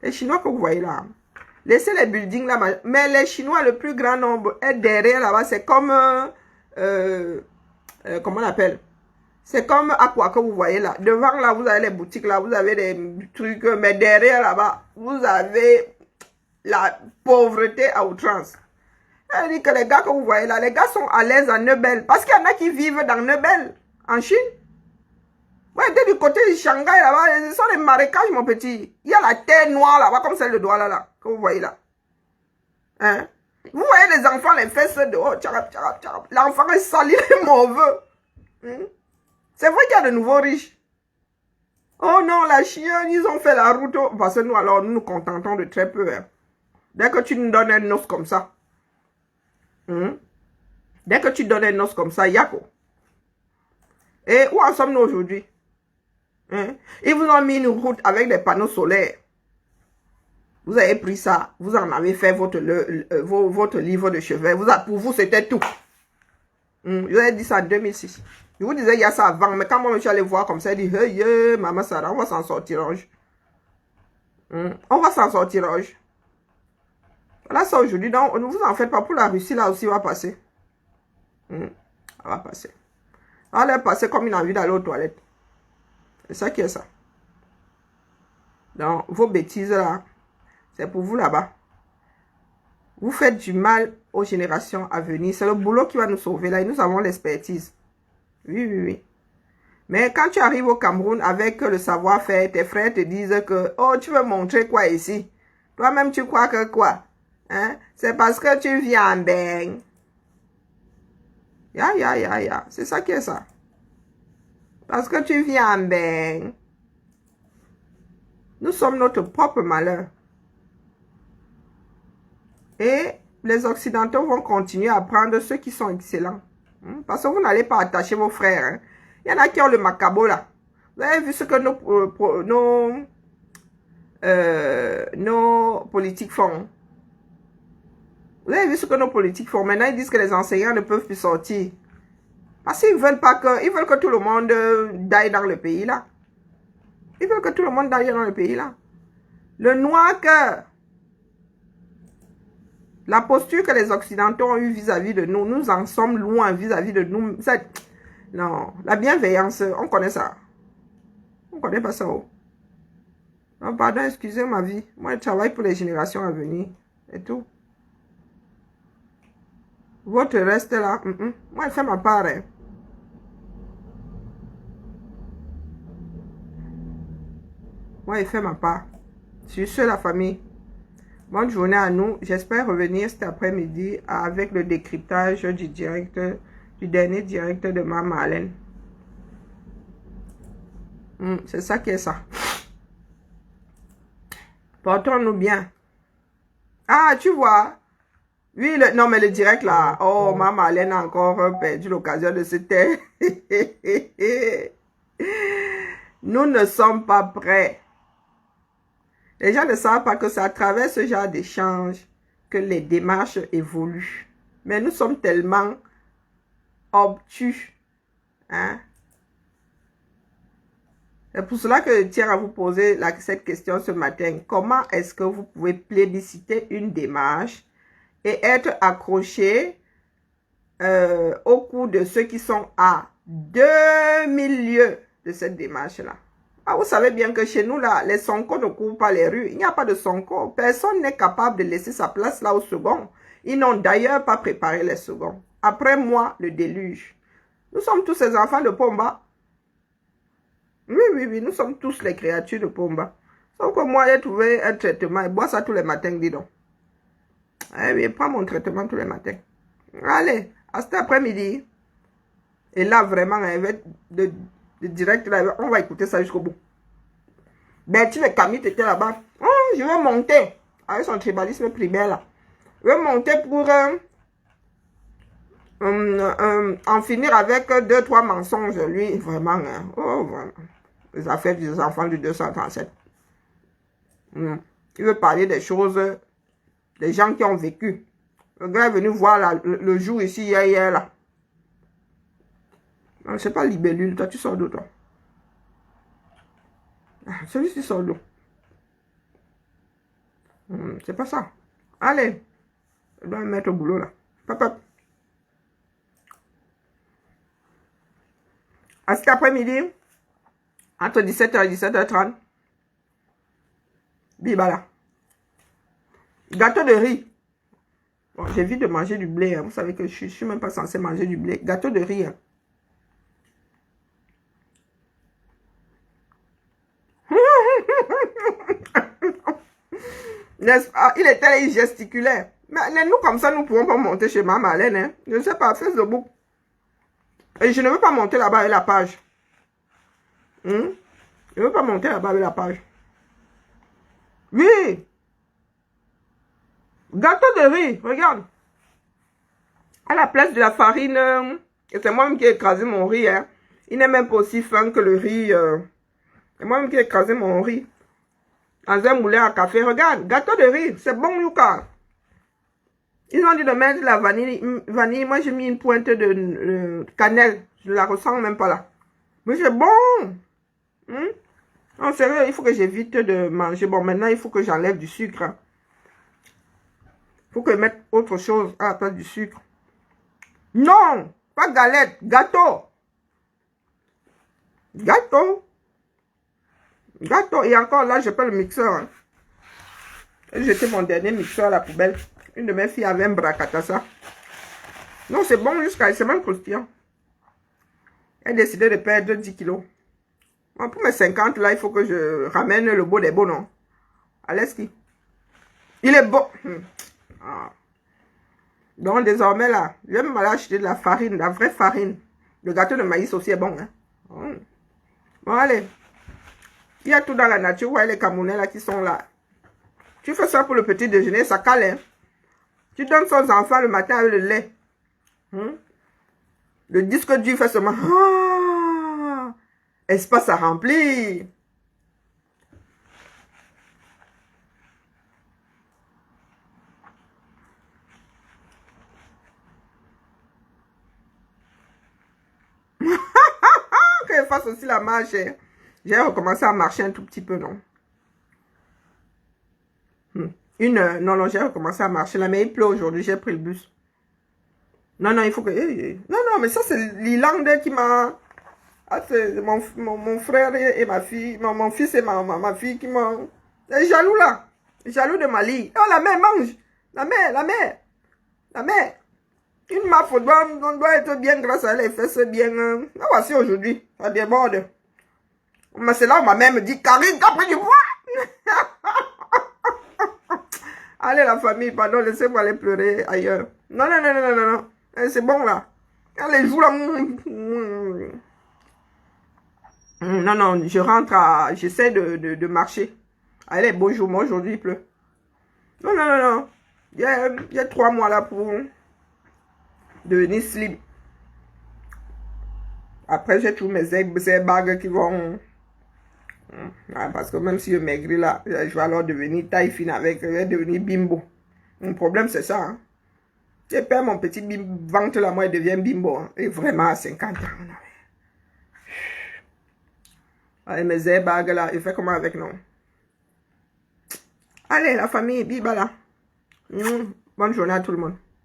Les Chinois que vous voyez là, laissez les buildings là, mais les Chinois, le plus grand nombre est derrière là-bas. C'est comme, comment on appelle? C'est comme à quoi que vous voyez là. Devant là, vous avez les boutiques là, vous avez des trucs, mais derrière là-bas, vous avez la pauvreté à outrance. Elle dit que les gars que vous voyez là, les gars sont à l'aise à Nebel. Parce qu'il y en a qui vivent dans Nebel, en Chine. Ouais, du côté de Shanghai là-bas, ce sont les marécages, mon petit. Il y a la terre noire là-bas, comme celle de Douala là, que vous voyez là. Hein? Vous voyez les enfants, les fesses dehors, tcharap, tcharap, tcharap. L'enfant est sali, il est mauvais. C'est vrai qu'il y a de nouveaux riches. Oh non, la Chine, ils ont fait la route. Parce que nous, alors, nous nous contentons de très peu. Hein. Dès que tu nous donnes un os comme ça. Dès que tu donnes un os comme ça, yako. Et où en sommes-nous aujourd'hui? Ils vous ont mis une route avec des panneaux solaires. Vous avez pris ça. Vous en avez fait votre livre de chevet. Pour vous, c'était tout. Je vous ai dit ça en 2006. Je vous disais, il y a ça avant. Mais quand moi, je suis allé voir comme ça, il dit, hey, maman Sarah, on va s'en sortir. On va s'en sortir. Là, ça aujourd'hui, donc, ne vous en faites pas. Pour la Russie, là aussi, va passer. Ça va passer. Elle est passée comme une envie d'aller aux toilettes. C'est ça qui est ça. Donc, vos bêtises là, c'est pour vous là-bas. Vous faites du mal aux générations à venir. C'est le boulot qui va nous sauver là. Et nous avons l'expertise. Oui. Mais quand tu arrives au Cameroun avec le savoir-faire, tes frères te disent que, oh, tu veux montrer quoi ici? Toi-même, tu crois que quoi? Hein? C'est parce que tu viens en beigne. Ya. C'est ça qui est ça. Parce que tu viens en beigne. Nous sommes notre propre malheur. Et les Occidentaux vont continuer à prendre ceux qui sont excellents. Parce que vous n'allez pas attacher vos frères. Hein. Il y en a qui ont le macabo là. Vous avez vu ce que nos politiques font. Vous avez vu ce que nos politiques font. Maintenant, ils disent que les enseignants ne peuvent plus sortir. Parce qu'ils veulent pas que... Ils veulent que tout le monde daille dans le pays là. Ils veulent que tout le monde daille dans le pays là. Le noir cœur. La posture que les Occidentaux ont eue vis-à-vis de nous, nous en sommes loin vis-à-vis de nous. Non, la bienveillance, on connaît ça. On connaît pas ça. Oh. Non, pardon, excusez ma vie. Moi, je travaille pour les générations à venir. Et tout. Votre reste là, moi, je fais ma part. Hein. Moi, je fais ma part. Sur ce, la famille. Bonne journée à nous. J'espère revenir cet après-midi avec le décryptage du dernier direct de Maman Allen. C'est ça qui est ça. Portons-nous bien. Ah, tu vois. Oui, non, mais le direct là. Oh, Maman Allen a encore perdu l'occasion de se taire. Nous ne sommes pas prêts. Les gens ne savent pas que c'est à travers ce genre d'échange que les démarches évoluent. Mais nous sommes tellement obtus. Hein? C'est pour cela que je tiens à vous poser cette question ce matin. Comment est-ce que vous pouvez plébisciter une démarche et être accroché au cou de ceux qui sont à 2000 lieues de cette démarche-là? Ah, vous savez bien que chez nous, là, les Sonko ne courent pas les rues. Il n'y a pas de Sonko. Personne n'est capable de laisser sa place là au second. Ils n'ont d'ailleurs pas préparé les seconds. Après moi, le déluge. Nous sommes tous ces enfants de Pomba. Oui, nous sommes tous les créatures de Pomba. Sauf que moi, j'ai trouvé un traitement et bois ça tous les matins, dis donc. Eh oui, prends mon traitement tous les matins. Allez, à cet après-midi. Et là, vraiment, de direct, là, on va écouter ça jusqu'au bout. Bertie le Camille était là-bas. Oh, je vais monter. Avec son tribalisme primaire, là. Je vais monter pour en finir avec 2-3 mensonges. Lui, vraiment, hein. Oh, vraiment. Les affaires des enfants du 237. Il veut parler des choses, des gens qui ont vécu. Le gars est venu voir là, le jour ici, hier, là. Non, c'est pas libellule, toi, tu sors d'où, toi? Celui-ci sort d'où? C'est pas ça. Allez, je dois me mettre au boulot, là. Papa. À cet après-midi, entre 17h et 17h30, bibala. Gâteau de riz. Bon, j'évite de manger du blé. Hein. Vous savez que je suis même pas censé manger du blé. Gâteau de riz. Hein. N'est-ce pas? Il était là, il gesticulait. Mais nous, comme ça, nous ne pouvons pas monter chez Maman Alain. Hein. Je ne sais pas, fais le bout. Et je ne veux pas monter là-bas avec la page. Je ne veux pas monter là-bas avec la page. Oui. Gâteau de riz, regarde. À la place de la farine, et c'est moi-même qui ai écrasé mon riz. Hein. Il n'est même pas aussi fin que le riz. C'est moi-même qui ai écrasé mon riz. Dans un moulin à café. Regarde, gâteau de riz, c'est bon, Yuka. Ils ont dit de mettre la vanille. Moi, j'ai mis une pointe de cannelle. Je ne la ressens même pas là. Mais c'est bon. Non, sérieux, il faut que j'évite de manger. Bon, maintenant, il faut que j'enlève du sucre. Il faut que je mette autre chose à la place du sucre. Non, pas galette, gâteau. Gâteau. Gâteau. Et encore là, je pas le mixeur. Hein. J'ai jeté mon dernier mixeur à la poubelle. Une de mes filles avait un bracatassa. Non, c'est bon jusqu'à... C'est même croustillant. Elle a décidé de perdre 10 kilos. Bon, pour mes 50, là, il faut que je ramène le beau des beaux, non? À l'esqui. Il est beau. Ah. Donc, désormais, là, je vais m'aller acheter de la farine, la vraie farine. Le gâteau de maïs aussi est bon, hein? Bon, allez. Il y a tout dans la nature. Ouais, les Camerounais, là, qui sont là. Tu fais ça pour le petit déjeuner, ça cale, hein? Tu donnes ça aux enfants le matin avec le lait. Le disque dur fait seulement... Ah, espace à remplir. Que je fasse aussi la marche. Hein. J'ai recommencé à marcher un tout petit peu, non? Non, j'ai recommencé à marcher là, mais il pleut aujourd'hui, j'ai pris le bus. Non, il faut que... Non, mais ça, c'est l'Irlande qui m'a... Ah, c'est mon frère et ma fille, mon fils et ma fille qui m'ont... C'est jaloux, là. Jaloux de Mali. Oh, la mère mange. La mère. Une maffe, on doit être bien grâce à elle, les fesses bien... Ah, voici aujourd'hui, ça déborde. Mais c'est là où ma mère me dit, Karine, t'as pris du poids. Allez, la famille, pardon, laissez-moi aller pleurer ailleurs. Non. C'est bon, là. Les jours, là... Non, je rentre à... J'essaie de marcher. Allez, bonjour, moi, aujourd'hui, il pleut. Non. Il y a 3 mois, là, pour devenir slim. Après, j'ai tous mes airbags qui vont... parce que même si je maigris là, je vais alors devenir taille fine avec, je vais devenir bimbo. Mon problème c'est ça. Hein. Je perds mon petit ventre là, moi je deviens bimbo. Hein. Et vraiment à 50 ans. Allez, mes airbags là, je fais comment avec non? Allez, la famille, bibala. Bonne journée à tout le monde.